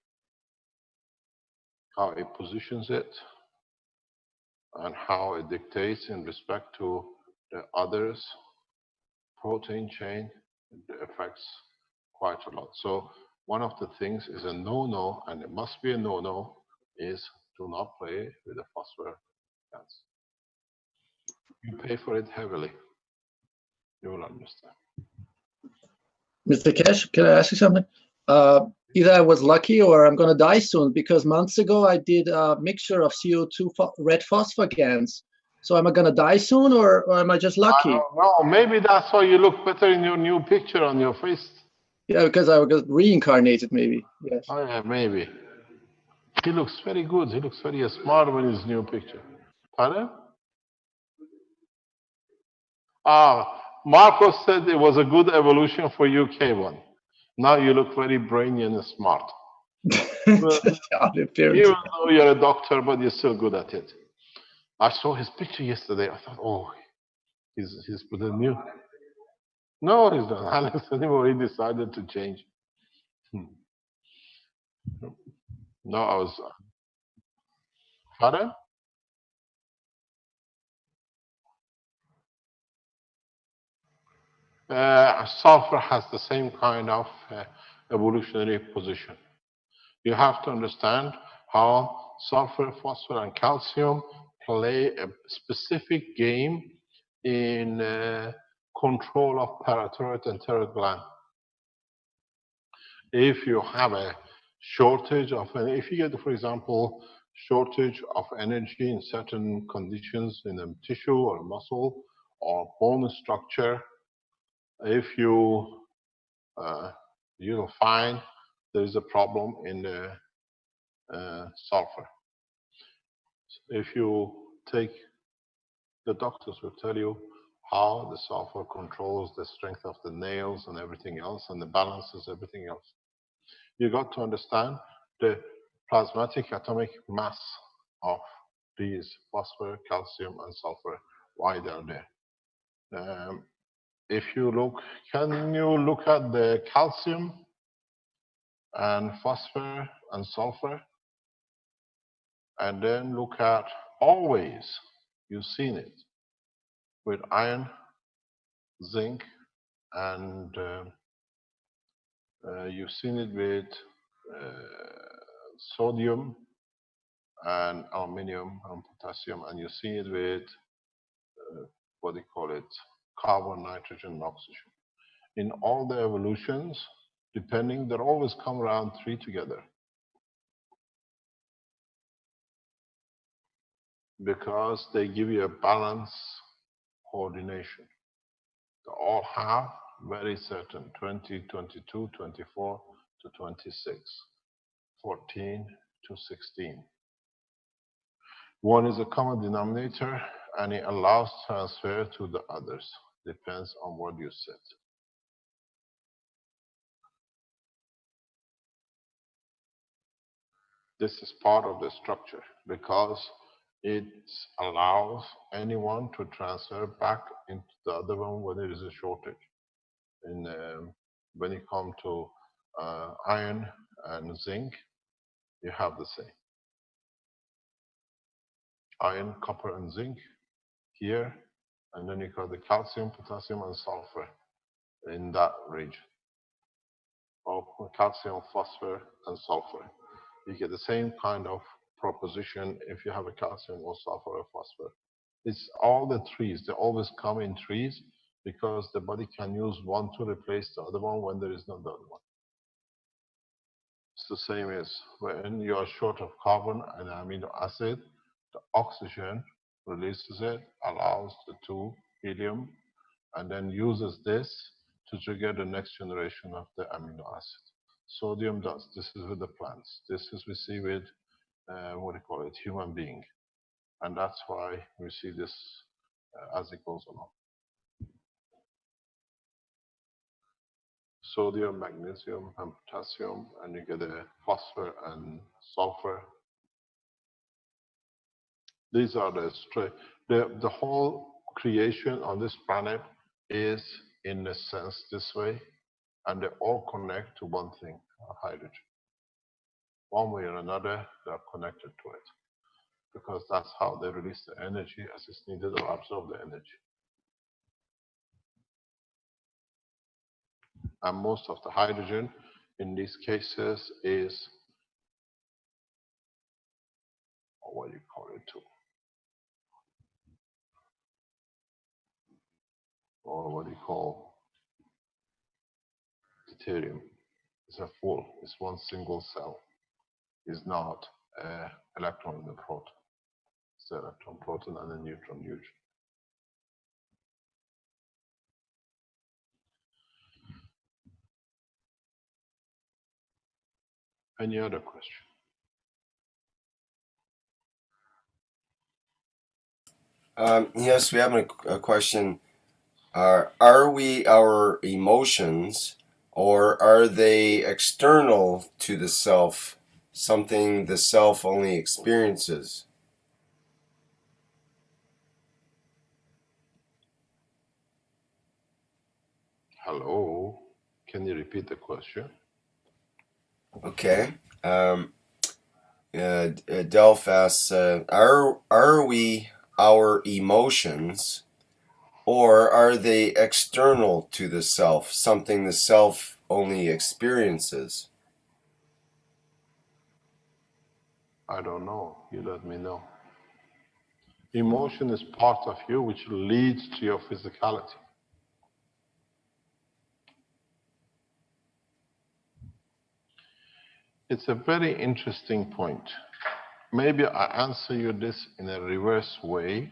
How it positions it and how it dictates in respect to the others protein chain, it affects quite a lot. So one of the things is a no-no, and it must be a no-no, is do not play with the phosphor GANs. You pay for it heavily. You will understand. Mr. Cash, can I ask you something? Either I was lucky or I'm going to die soon because months ago I did a mixture of CO2 red phosphogans. So am I going to die soon or am I just lucky? I don't know. Maybe that's why you look better in your new picture on your face. Yeah, because I was reincarnated maybe. Yes. Oh yeah, maybe. He looks very good. He looks very smart in his new picture. Pardon? Marcos said it was a good evolution for you, K1. Now you look very brainy and smart. Well, even though you're a doctor, but you're still good at it. I saw his picture yesterday. I thought, oh, he's put a new. No, he's not Alex anymore. He decided to change. No, I was. Pardon? Sulfur has the same kind of evolutionary position. You have to understand how sulfur, phosphor, and calcium play a specific game in control of parathyroid and thyroid gland. If you have a shortage of, if you get, for example, shortage of energy in certain conditions in a tissue or muscle or bone structure, if you'll find there is a problem in the sulfur. If you take, the doctors will tell you how the sulfur controls the strength of the nails and everything else, and the balances everything else. You got to understand the plasmatic atomic mass of these phosphor, calcium, and sulfur, why they're there. If you look, can you look at the calcium and phosphor and sulfur, and then look at always, you've seen it, with iron, zinc, and you've seen it with sodium and aluminum and potassium, and you see it with what do you call it, carbon, nitrogen, and oxygen. In all the evolutions, depending, they always come around three together. Because they give you a balance coordination. They all have very certain 20, 22, 24 to 26, 14 to 16. One is a common denominator and it allows transfer to the others. Depends on what you set. This is part of the structure because it allows anyone to transfer back into the other one when there is a shortage. In when you come to iron and zinc, you have the same. Iron, copper, and zinc here, and then you got the calcium, potassium, and sulfur in that region. Or calcium, phosphor, and sulfur. You get the same kind of proposition if you have a calcium or sulfur or phosphor. It's all the trees. They always come in trees because the body can use one to replace the other one when there is no other one. It's the same as when you are short of carbon and amino acid, the oxygen releases it, allows the two helium, and then uses this to trigger the next generation of the amino acid. Sodium does. This is with the plants. This is we see with what do you call it, human being, and that's why we see this as it goes along. Sodium, magnesium, and potassium, and you get a phosphor and sulfur. These are the whole creation on this planet is, in a sense, this way, and they all connect to one thing, hydrogen. One way or another, they are connected to it, because that's how they release the energy as it's needed or absorb the energy. And most of the hydrogen in these cases is, what do you call it too? Or what do you call deuterium? It's a full, it's one single cell. It's not an electron and a proton. It's an electron, proton, and a neutron usually. Any other question? Yes, we have a question. Are we our emotions, or are they external to the self, something the self only experiences? Hello, can you repeat the question? Okay. Delph asks, are we our emotions, or are they external to the self, something the self only experiences? I don't know. You let me know. Emotion is part of you which leads to your physicality. It's a very interesting point. Maybe I answer you this in a reverse way,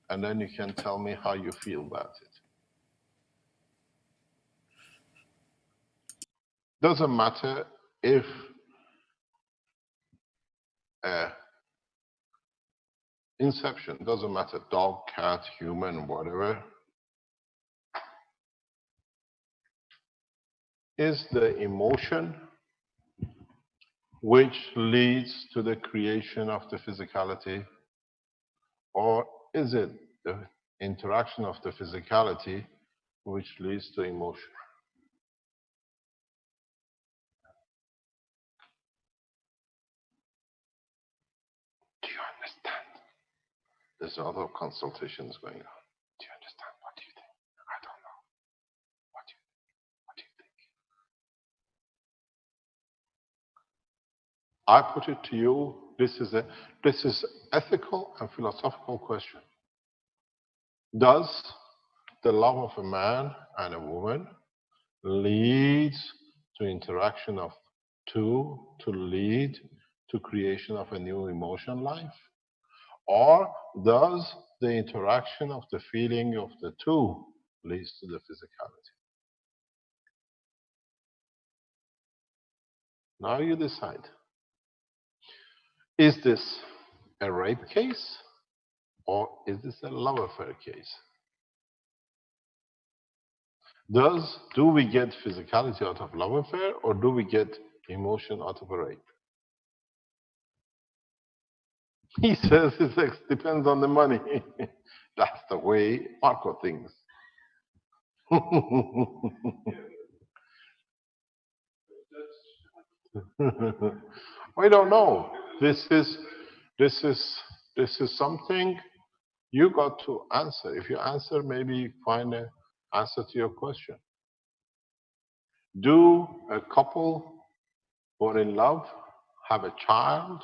and then you can tell me how you feel about it. Doesn't matter if inception, doesn't matter, dog, cat, human, whatever, is the emotion which leads to the creation of the physicality, or is it the interaction of the physicality which leads to emotion? Do you understand? There's a lot of consultations going on. Do you understand? What do you think? I don't know. What do you think? I put it to you, this is ethical and philosophical question. Does the love of a man and a woman leads to interaction of two to lead to creation of a new emotion life? Or does the interaction of the feeling of the two leads to the physicality? Now you decide. Is this a rape case or is this a love affair case? Do we get physicality out of love affair or do we get emotion out of a rape? He says it depends on the money. That's the way Marco thinks. We don't know. This is something you got to answer. If you answer, maybe find an answer to your question. Do a couple who are in love have a child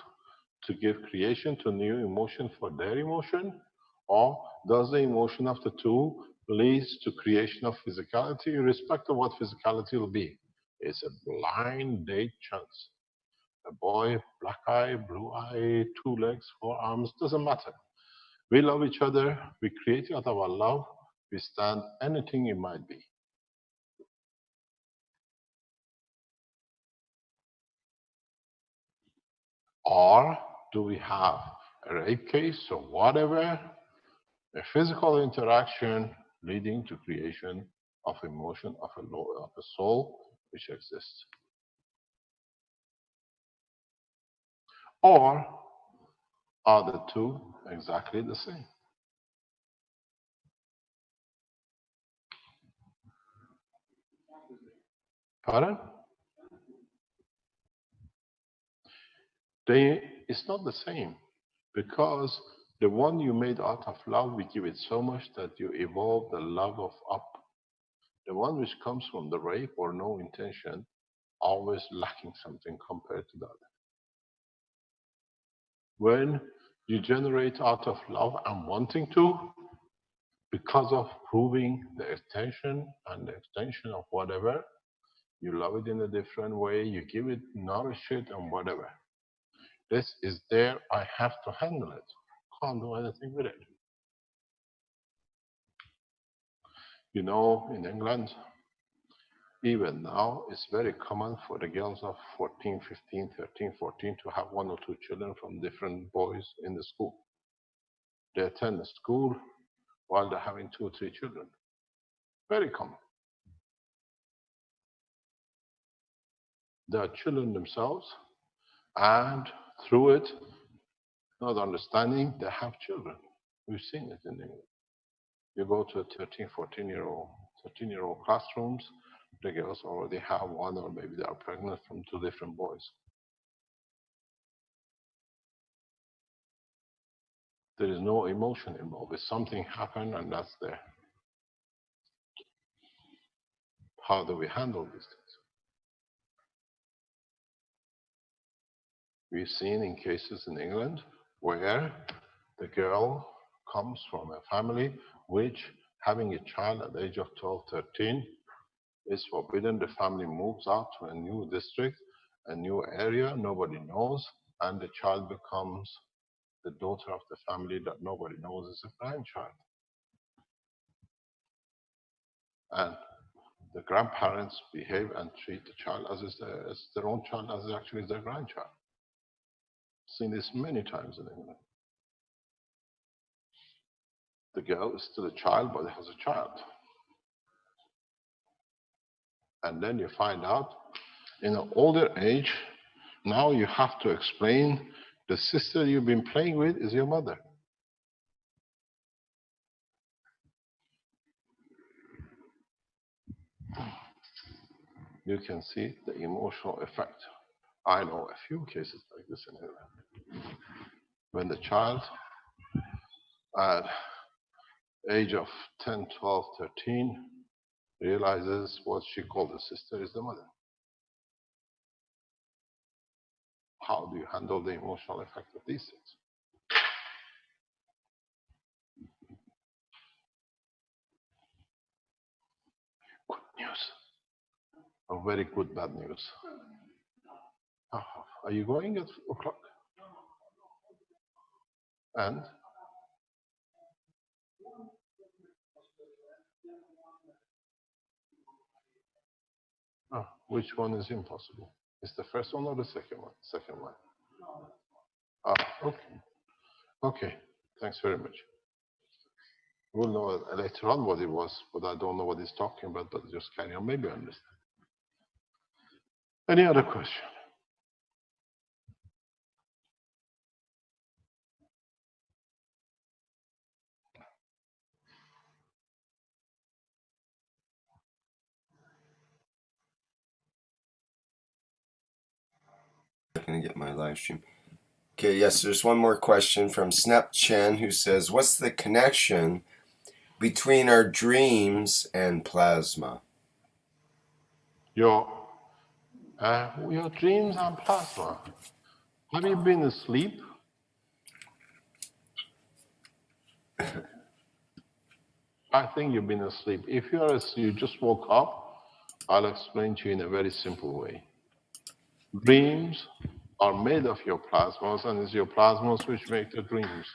to give creation to new emotion for their emotion? Or does the emotion of the two leads to creation of physicality, irrespective of what physicality will be? It's a blind date chance. A boy, black eye, blue eye, 2 legs, 4 arms, doesn't matter. We love each other, we create out of our love, we stand anything it might be. Or do we have a rape case or whatever, a physical interaction leading to creation of emotion of a soul which exists? Or are the two exactly the same? Pardon? It's not the same, because the one you made out of love, we give it so much that you evolve the love of up. The one which comes from the rape or no intention, always lacking something compared to the other. When you generate out of love and wanting to, because of proving the extension and the extension of whatever, you love it in a different way, you give it, nourish it, and whatever. This is there, I have to handle it. Can't do anything with it. You know, in England, even now, it's very common for the girls of 14, 15, 13, 14 to have 1 or 2 children from different boys in the school. They attend the school while they're having 2 or 3 children. Very common. They are children themselves, and through it, not understanding, they have children. We've seen it in England. You go to a 13, 13-year-old classrooms, the girls already have 1, or maybe they are pregnant from 2 different boys. There is no emotion involved. If something happened and that's there. How do we handle these things? We've seen in cases in England where the girl comes from a family which, having a child at the age of 12, 13, is forbidden. The family moves out to a new district, a new area, nobody knows, and the child becomes the daughter of the family that nobody knows is a grandchild. And the grandparents behave and treat the child as their own child, as actually their grandchild. Seen this many times in England. The girl is still a child, but has a child. And then you find out, in an older age, now you have to explain the sister you've been playing with is your mother. You can see the emotional effect. I know a few cases like this in England. When the child at age of 10, 12, 13 realizes what she called the sister is the mother. How do you handle the emotional effect of these things? Good news. A very good bad news. Are you going at o'clock? And which one is impossible? Is the first one or the second one? Second one. Okay. Okay. Thanks very much. We'll know later on what it was, but I don't know what he's talking about, but just carry on. Maybe I understand. Any other question? Gonna get my live stream. Okay, yes, there's one more question from Snap Chen who says, what's the connection between our dreams and plasma? Your dreams and plasma. Have you been asleep? I think you've been asleep. If you just woke up, I'll explain to you in a very simple way. Dreams are made of your plasmas, and it's your plasmas which make the dreams.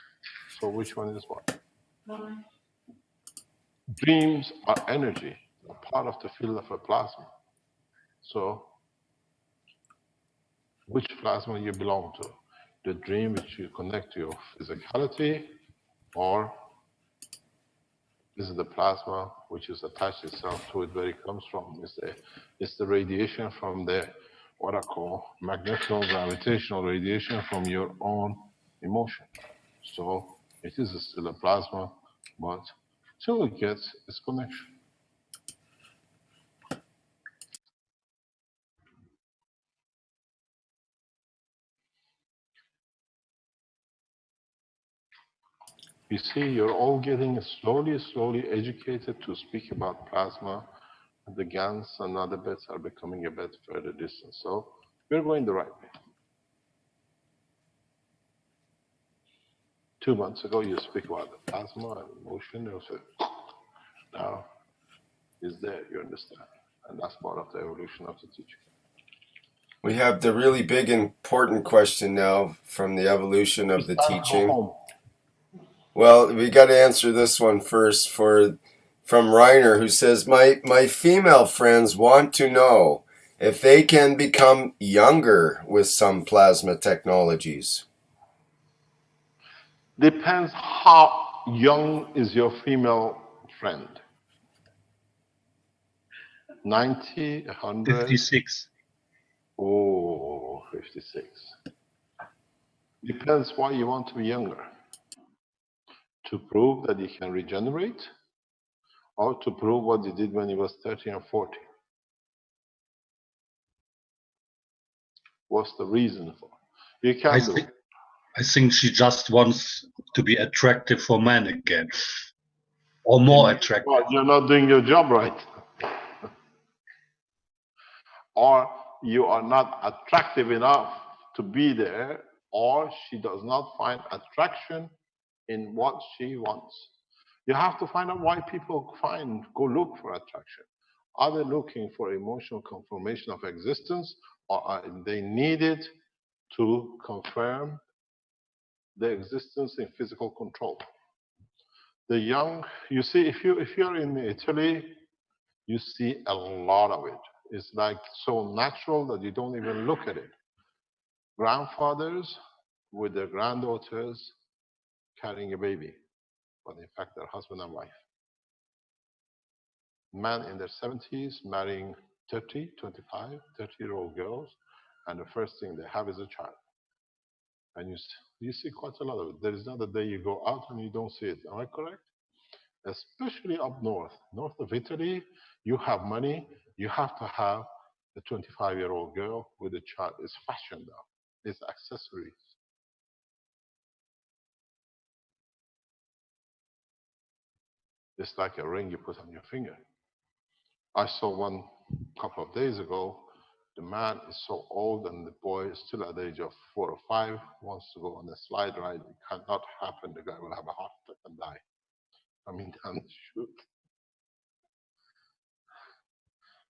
So which one is what? Dreams are energy, a part of the field of a plasma. So which plasma you belong to? The dream which you connect to your physicality, or is it the plasma which is attached itself to it where it comes from? It's the radiation from the what I call magneto-gravitational radiation from your own emotion. So it is still a plasma, but till it gets its connection. You see, you're all getting slowly educated to speak about plasma. The GANs and other bits are becoming a bit further distant. So we're going the right way. 2 months ago, you speak about the plasma and emotion. You say, now it's there, you understand. And that's part of the evolution of the teaching. We have the really big important question now from the evolution of the teaching. Well, we got to answer this one first from Reiner, who says, my female friends want to know if they can become younger with some plasma technologies. Depends how young is your female friend. 90, 100? 56. Oh, 56. Depends why you want to be younger. To prove that you can regenerate, or to prove what you did when you was 30 and 40. What's the reason for it? You can do. I think she just wants to be attractive for men again, or more attractive. Well, you're not doing your job right. Or you are not attractive enough to be there, or she does not find attraction in what she wants. You have to find out why people go look for attraction. Are they looking for emotional confirmation of existence, or are they needed to confirm their existence in physical control? The young, you see, if you're in Italy, you see a lot of it. It's like so natural that you don't even look at it. Grandfathers with their granddaughters carrying a baby, but in fact they're husband and wife. Men in their 70s marrying 30, 25, 30-year-old girls, and the first thing they have is a child. And you see quite a lot of it. There is not a day you go out and you don't see it. Am I correct? Especially up north of Italy, you have money, you have to have a 25-year-old girl with a child. It's fashion now. It's accessories. It's like a ring you put on your finger. I saw one a couple of days ago. The man is so old and the boy is still at the age of 4 or 5, wants to go on a slide ride. It cannot happen. The guy will have a heart attack and die. I mean, down the chute.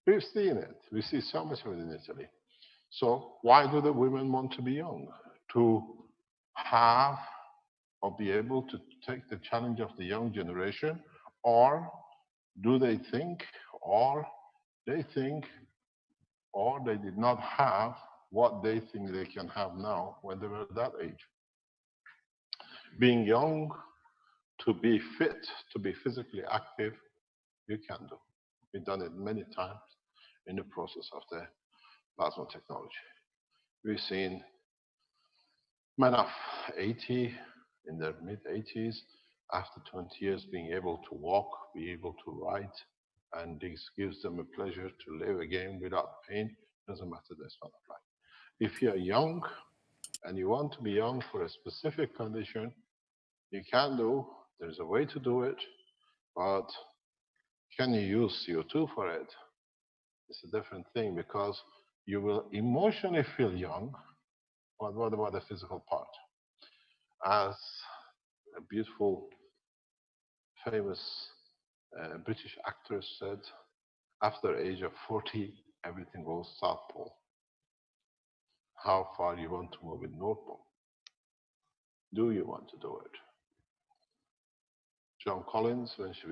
We've seen it. We see so much of it in Italy. So why do the women want to be young? To have or be able to take the challenge of the young generation, or do they think, or they did not have what they think they can have now when they were that age? Being young, to be fit, to be physically active, you can do. We've done it many times in the process of the plasma technology. We've seen men of 80, in their mid-80s, after 20 years being able to walk, be able to write, and this gives them a pleasure to live again without pain. Doesn't matter the span of life. If you're young and you want to be young for a specific condition, you can do, there's a way to do it, but can you use CO2 for it? It's a different thing because you will emotionally feel young, but what about the physical part? As a beautiful, famous British actor said, after age of 40, everything goes South Pole. How far you want to move in North Pole? Do you want to do it? Joan Collins, when she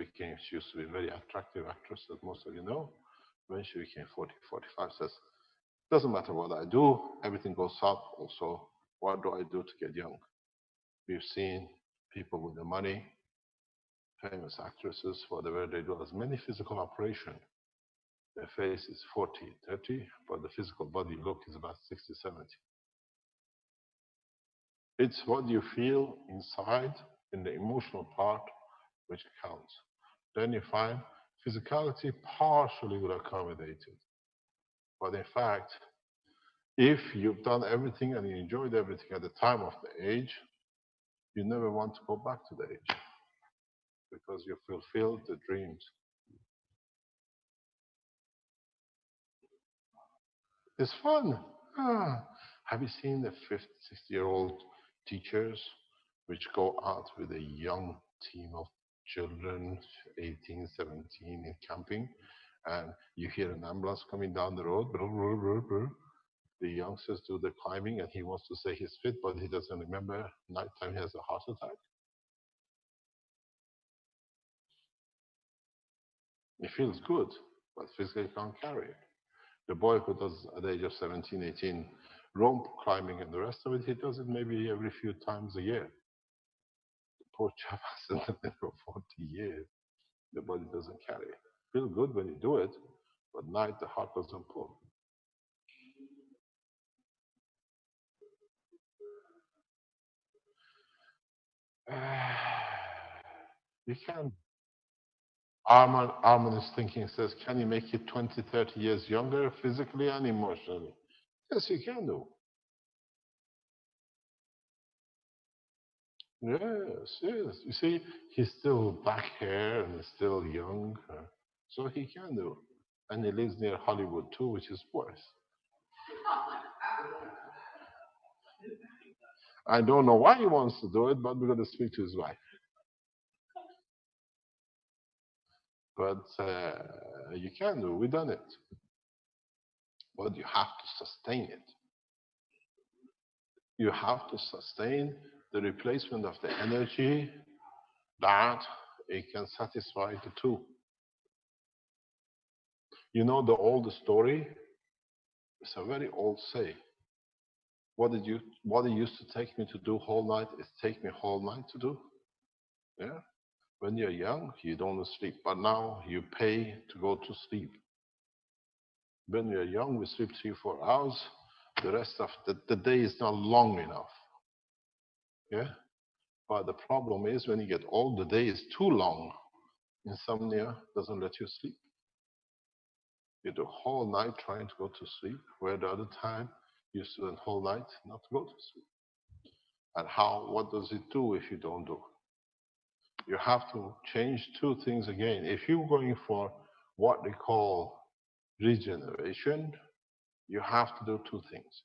used to be a very attractive actress, as most of you know. When she became 40, 45, says, doesn't matter what I do, everything goes South Pole. So what do I do to get young? We've seen people with the money, famous actresses, whatever they do, as many physical operations. Their face is 40, 30, but the physical body look is about 60, 70. It's what you feel inside in the emotional part which counts. Then you find physicality partially will accommodate it. But in fact, if you've done everything and you enjoyed everything at the time of the age, you never want to go back to the age because you fulfilled the dreams. It's fun. Have you seen the 50, 60-year-old teachers which go out with a young team of children, 18, 17, in camping, and you hear an ambulance coming down the road, the youngsters do the climbing and he wants to say he's fit, but he doesn't remember nighttime he has a heart attack. It feels good, but physically can't carry it. The boy who does at the age of 17, 18, rope climbing and the rest of it, he does it maybe every few times a year. The poor chap hasn't done it for 40 years. The body doesn't carry it. Feel good when you do it, but night the heart doesn't pull. You can. Arman is thinking, says, can you make it 20, 30 years younger physically and emotionally? Yes, you can do. Yes, yes. You see, he's still black hair and still young, so he can do. And he lives near Hollywood too, which is worse. I don't know why he wants to do it, but we're going to speak to his wife. But you can do. We've done it. But you have to sustain it. You have to sustain the replacement of the energy that it can satisfy the two. You know the old story? It's a very old say. What it used to take me to do whole night is take me whole night to do. Yeah. When you're young, you don't sleep, but now you pay to go to sleep. When you're young, we sleep 3, 4 hours. The rest of the day is not long enough. Yeah. But the problem is when you get old, the day is too long. Insomnia doesn't let you sleep. You do whole night trying to go to sleep, where the other time you spend whole night not to go to sleep. And what does it do if you don't do? You have to change two things again. If you're going for what they call regeneration, you have to do two things.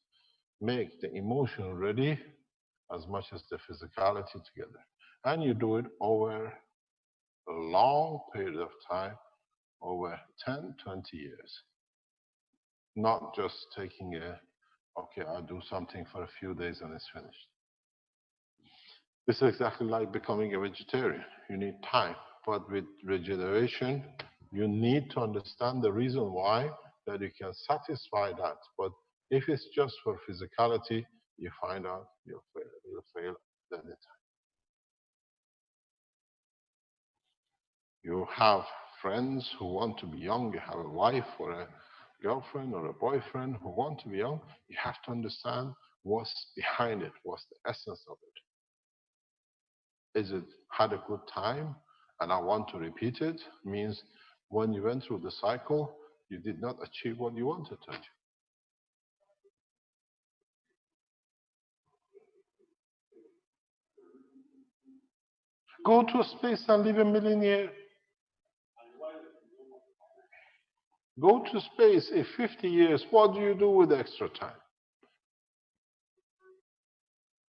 Make the emotion ready as much as the physicality together. And you do it over a long period of time, over 10, 20 years. Not just taking okay, I'll do something for a few days and it's finished. It's exactly like becoming a vegetarian. You need time. But with regeneration, you need to understand the reason why, that you can satisfy that. But if it's just for physicality, you find out you'll fail at any time. You have friends who want to be young. You have a wife or a girlfriend or a boyfriend who want to be young. You have to understand what's behind it, what's the essence of it. Is it had a good time and I want to repeat it? Means when you went through the cycle, you did not achieve what you wanted to achieve. Go to space and live 1,000,000 years. Go to space in 50 years. What do you do with extra time?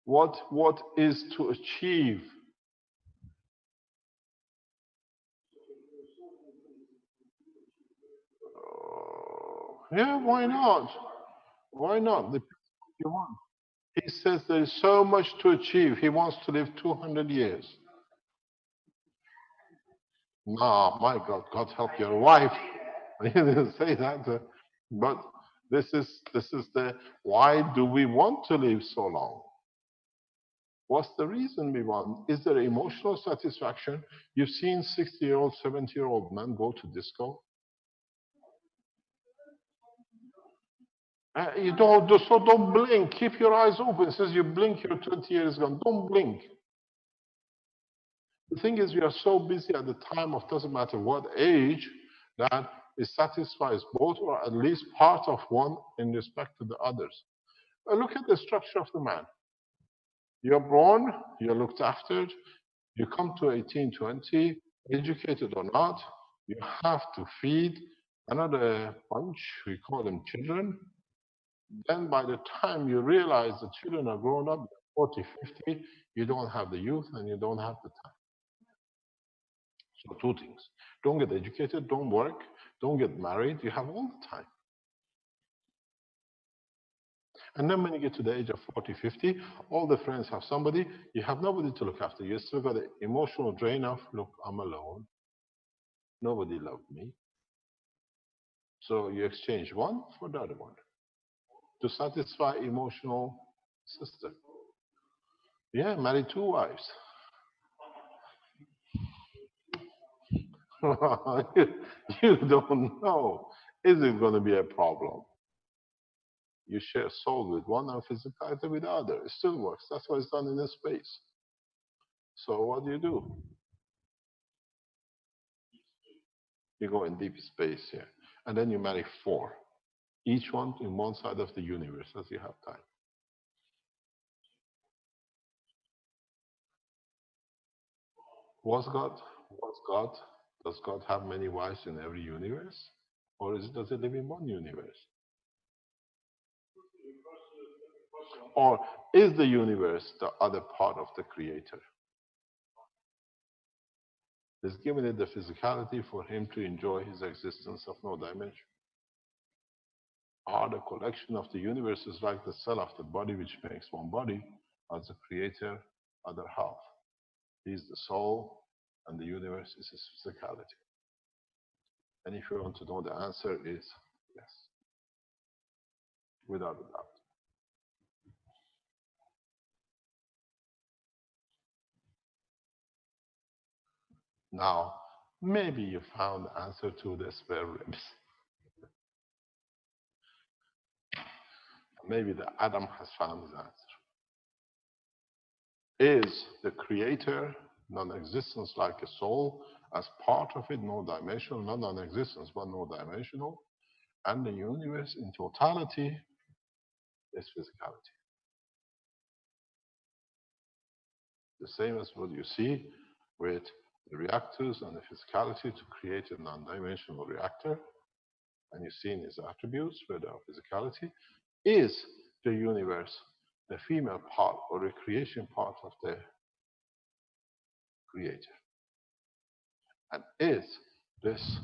What is to achieve? Yeah, why not? Why not? Depends what you want. He says there is so much to achieve. He wants to live 200 years. No, my God, God help your wife. He didn't say that. But this is the why do we want to live so long? What's the reason we want? Is there emotional satisfaction? You've seen 60-year-old, 70-year-old men go to disco. You don't, so don't blink. Keep your eyes open. It says you blink, your 20 years gone. Don't blink. The thing is, we are so busy at the time of doesn't matter what age that it satisfies both or at least part of one in respect to the others. Look at the structure of the man. You're born, you're looked after, you come to 18, 20, educated or not, you have to feed another bunch, we call them children. Then by the time you realize the children are grown up, 40, 50, you don't have the youth and you don't have the time. So two things. Don't get educated, don't work, don't get married, you have all the time. And then when you get to the age of 40, 50, all the friends have somebody, you have nobody to look after. You still got the emotional drain of, look, I'm alone. Nobody loved me. So you exchange one for the other one to satisfy emotional system. Yeah, marry two wives. You don't know. Is it going to be a problem? You share soul with one and physicality with the other. It still works. That's why it's done in this space. So what do? You go in deep space here. And then you marry four. Each one in one side of the universe as you have time. Was God? Does God have many wives in every universe? Or does it live in one universe? Or is the universe the other part of the creator? Is given it the physicality for him to enjoy his existence of no dimension? Are the collection of the universe is like the cell of the body which makes one body, as the creator, other half? He is the soul, and the universe is his physicality. And if you want to know, the answer is yes, without a doubt. Now, maybe you found the answer to the spare ribs. Maybe the Adam has found his answer. Is the creator non-existence like a soul, as part of it, no dimensional, not non-existence, but no dimensional, and the universe in totality is physicality. The same as what you see with the reactors and the physicality to create a non-dimensional reactor, and you see in its attributes where the physicality is the universe, the female part or the creation part of the creator. And is this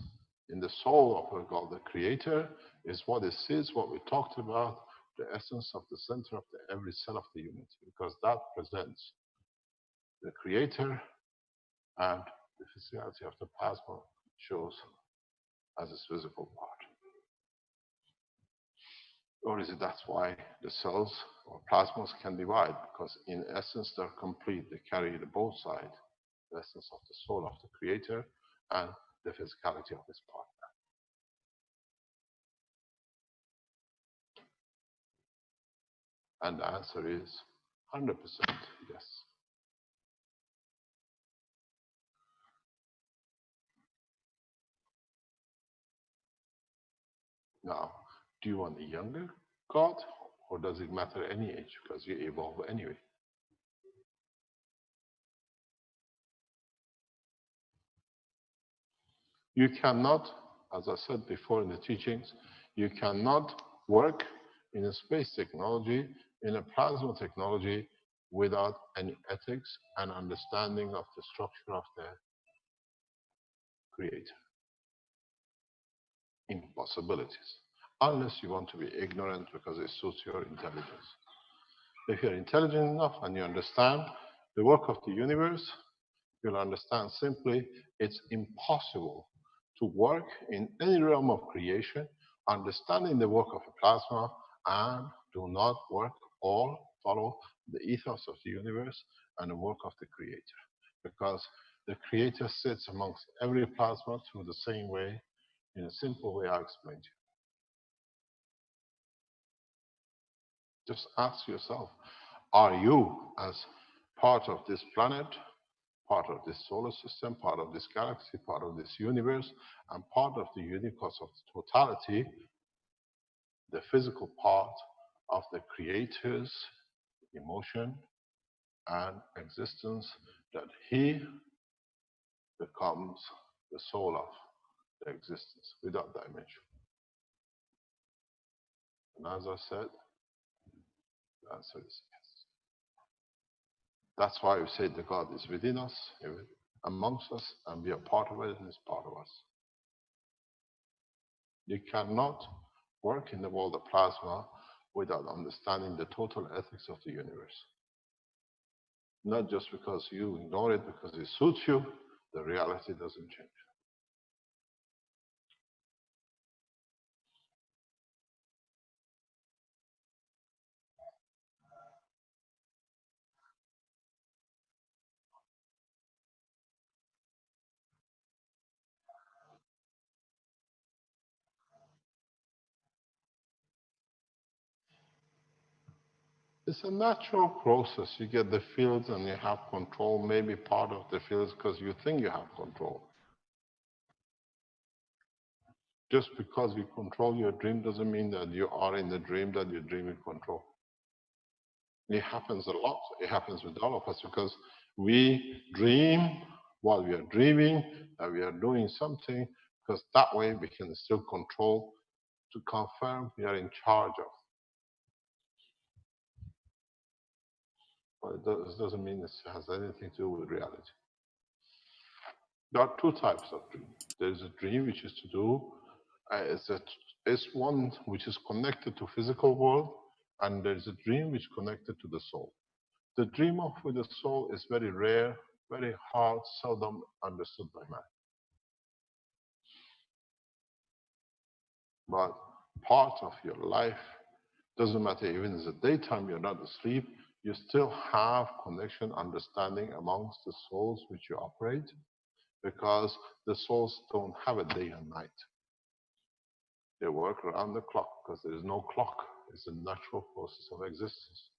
in the soul of what we call the creator is what it is, what we talked about, the essence of the center of every cell of the unity, because that presents the creator and the physicality of the plasma shows as its physical part. Or is it that's why the cells or plasmas can divide, because in essence they're complete, they carry the both sides, the essence of the soul of the creator and the physicality of his partner. And the answer is 100% yes. Now, do you want a younger God, or does it matter any age, because you evolve anyway? You cannot, as I said before in the teachings, you cannot work in a space technology, in a plasma technology, without any ethics and understanding of the structure of the creator. Impossibilities. Unless you want to be ignorant because it suits your intelligence. If you're intelligent enough and you understand the work of the universe, you'll understand simply it's impossible to work in any realm of creation, understanding the work of a plasma, and do not work or follow the ethos of the universe and the work of the creator. Because the creator sits amongst every plasma through the same way, in a simple way I explained to you. Just ask yourself, are you, as part of this planet, part of this solar system, part of this galaxy, part of this universe, and part of the universe of totality, the physical part of the creator's emotion and existence, that he becomes the soul of the existence without dimension. And as I said, the answer is yes. That's why we say that God is within us, amongst us, and we are part of it, and it's part of us. You cannot work in the world of plasma without understanding the total ethics of the universe. Not just because you ignore it because it suits you, the reality doesn't change. It's a natural process. You get the fields and you have control, maybe part of the fields because you think you have control. Just because you control your dream doesn't mean that you are in the dream, that your dream in control. It happens a lot. It happens with all of us because we dream while we are dreaming that we are doing something, because that way we can still control to confirm we are in charge of. But it doesn't mean it has anything to do with reality. There are two types of dream. There is a dream which is to do, it's one which is connected to physical world, and there is a dream which is connected to the soul. The dream of with the soul is very rare, very hard, seldom understood by man. But part of your life, doesn't matter even in the daytime you're not asleep, you still have connection, understanding amongst the souls which you operate, because the souls don't have a day and night. They work around the clock because there is no clock. It's a natural process of existence.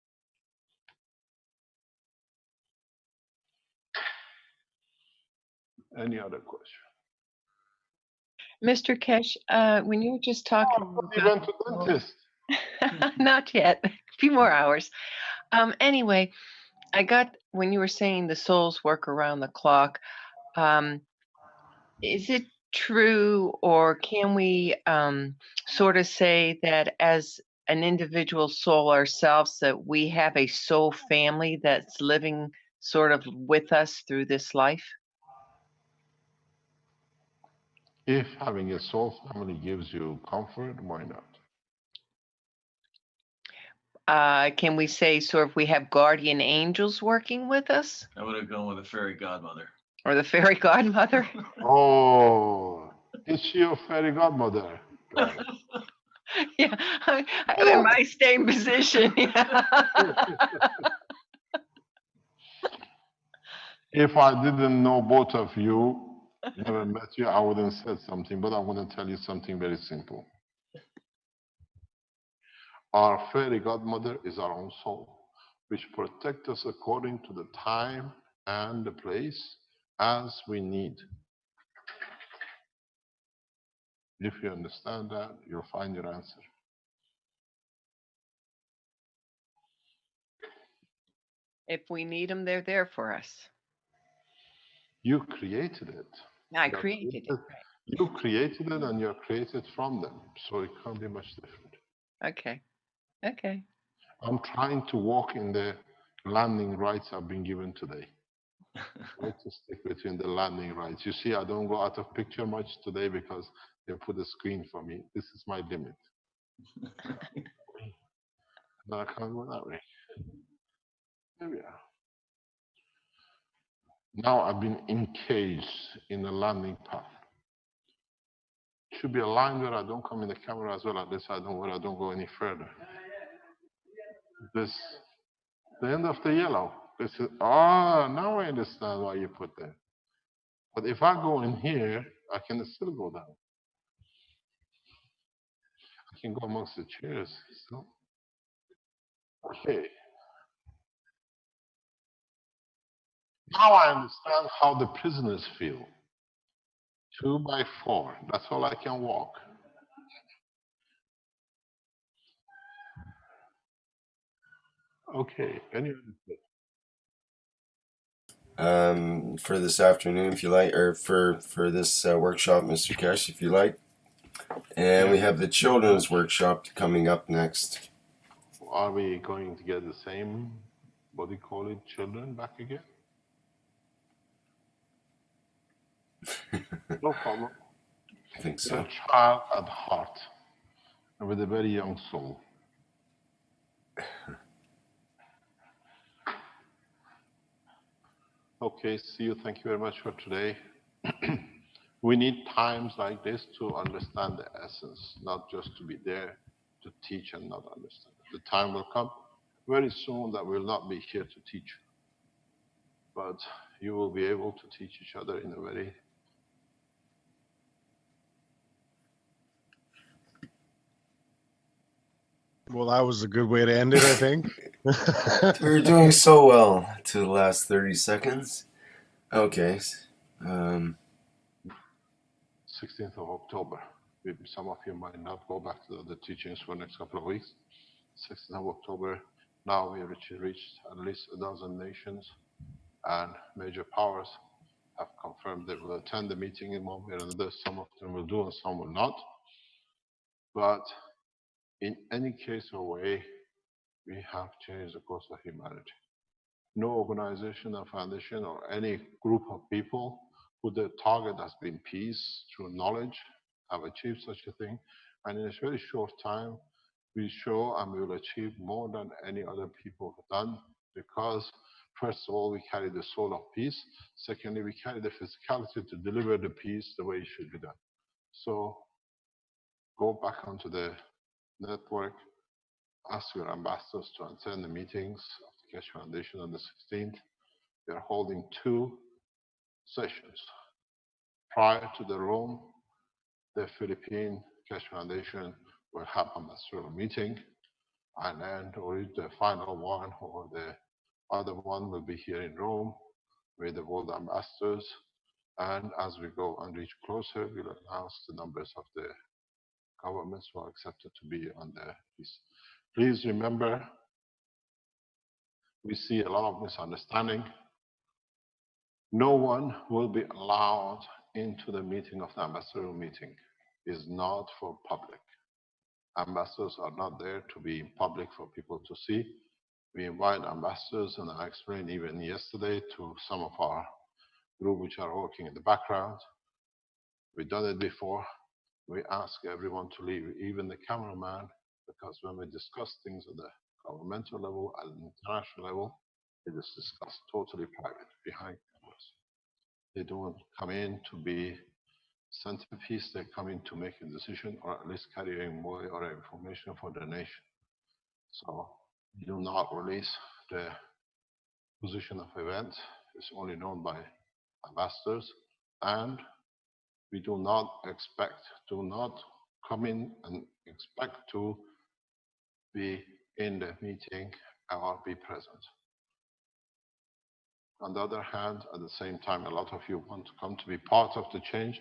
Any other question? Mr. Kesh, when you were just talking You went to dentist. not yet, a few more hours. Anyway, I got when you were saying the souls work around the clock. Is it true, or can we sort of say that as an individual soul ourselves, that we have a soul family that's living sort of with us through this life? If having a soul family gives you comfort, why not? Can we say sort of we have guardian angels working with us? I would have gone with a fairy godmother. Or the fairy godmother? Oh, is she your fairy godmother? Right. Yeah, in my same position. Yeah. If I didn't know both of you, never met you, I wouldn't have said something, but I want to tell you something very simple. Our fairy godmother is our own soul, which protects us according to the time and the place as we need. If you understand that, you'll find your answer. If we need them, they're there for us. You created it. I created it. Right. You created it and you're created from them, so it can't be much different. Okay. Okay. I'm trying to walk in the landing rights I've been given today. Try to stick between the landing rights. You see, I don't go out of picture much today because they put a screen for me. This is my limit. But I can't go that way. There we are. Now I've been encaged in the landing path. Should be a line where I don't come in the camera as well, at least I don't where I don't go any further. This the end of the yellow. This is now I understand why you put that. But if I go in here, I can still go down. I can go amongst the chairs. So. Okay. Now I understand how the prisoners feel. 2 by 4. That's all I can walk. Okay. Any other questions? For this afternoon, if you like, or for this workshop, Mr. Kesh, if you like. And we have the children's workshop coming up next. Are we going to get the same, what do you call it, children back again? No problem. I think You're so. a child at heart and with a very young soul. Okay, see you. Thank you very much for today. We need times like this to understand the essence, not just to be there to teach and not understand. The time will come very soon that we'll not be here to teach, but you will be able to teach each other in a very Well, that was a good way to end it, I think. We were doing so well to the last 30 seconds. Okay. 16th of October. Some of you might not go back to the teachings for the next couple of weeks. 16th of October, now we reached at least 12 nations and major powers have confirmed they will attend the meeting in one way or another. Some of them will do and some will not. But in any case or way, we have changed the course of humanity. No organization or foundation or any group of people who their target has been peace through knowledge have achieved such a thing. And in a very short time, we show and we will achieve more than any other people have done because first of all, we carry the soul of peace. Secondly, we carry the physicality to deliver the peace the way it should be done. So go back onto the network, ask your ambassadors to attend the meetings of the Keshe Foundation on the 16th. We are holding 2 sessions. Prior to the Rome, the Philippine Keshe Foundation will have a masteral meeting, and then the final one or the other one will be here in Rome with the world ambassadors. And as we go and reach closer, we'll announce the numbers of the governments who are accepted to be on the list. Please remember, we see a lot of misunderstanding. No one will be allowed into the meeting of the ambassadorial meeting. It is not for public. Ambassadors are not there to be in public for people to see. We invite ambassadors, and I explained even yesterday to some of our group which are working in the background. We've done it before. We ask everyone to leave, even the cameraman, because when we discuss things at the governmental level and international level, it is discussed totally private behind cameras. They don't come in to be centerpiece, they come in to make a decision or at least carrying more or information for the nation. So we do not release the position of events. It's only known by ambassadors, and we do not come in and expect to be in the meeting or be present. On the other hand, at the same time, a lot of you want to come to be part of the change.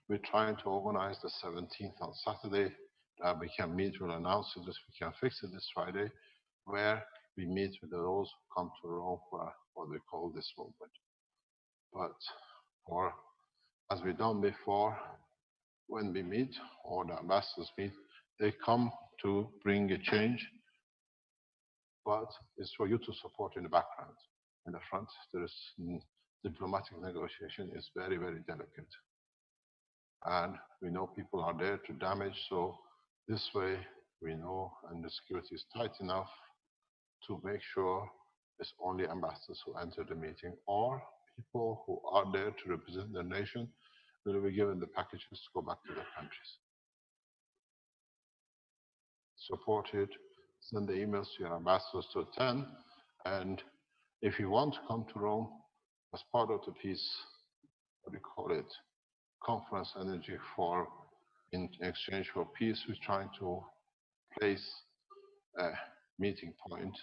We're trying to organize the 17th on Saturday. We can meet, we'll announce it, we can fix it this Friday, where we meet with those who come to Rome for what we call this movement. But as we've done before, when we meet or the ambassadors meet, they come to bring a change, but it's for you to support in the background. In the front, there is diplomatic negotiation is very, very delicate. And we know people are there to damage, so this way we know, and the security is tight enough to make sure it's only ambassadors who enter the meeting, or people who are there to represent their nation will be given the packages to go back to their countries. Support it, send the emails to your ambassadors to attend, and if you want to come to Rome as part of the peace, what do you call it, conference energy for, in exchange for peace, we're trying to place a meeting point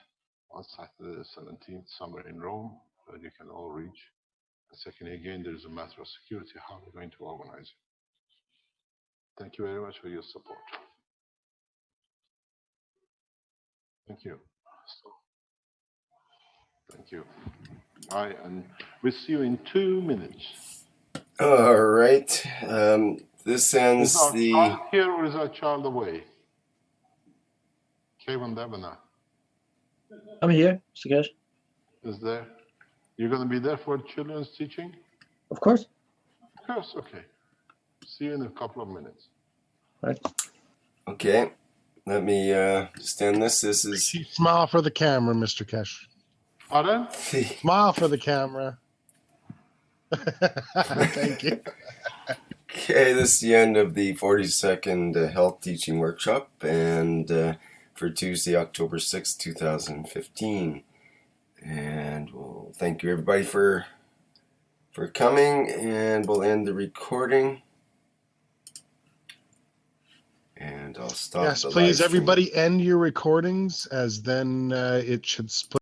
on Saturday the 17th, somewhere in Rome, where you can all reach. And secondly, again, there is a matter of security, how we're going to organize it. Thank you very much for your support. Thank you. Thank you. Bye, and we'll see you in 2 minutes. All right. This ends Is our the. child here or is our child away? Kevin Devana I'm here, Mr. Cash. is there. You're going to be there for children's teaching? Of course. Of course, okay. See you in a couple of minutes. Right. Okay. Let me stand this. This is. Smile for the camera, Mr. Kesh. Pardon? Smile for the camera. Thank you. Okay, this is the end of the 42nd Health Teaching Workshop, and for Tuesday, October 6th, 2015. And we'll thank you everybody for coming, and we'll end the recording. And I'll stop. Yes, the please, live stream. everybody end your recordings, as then it should split.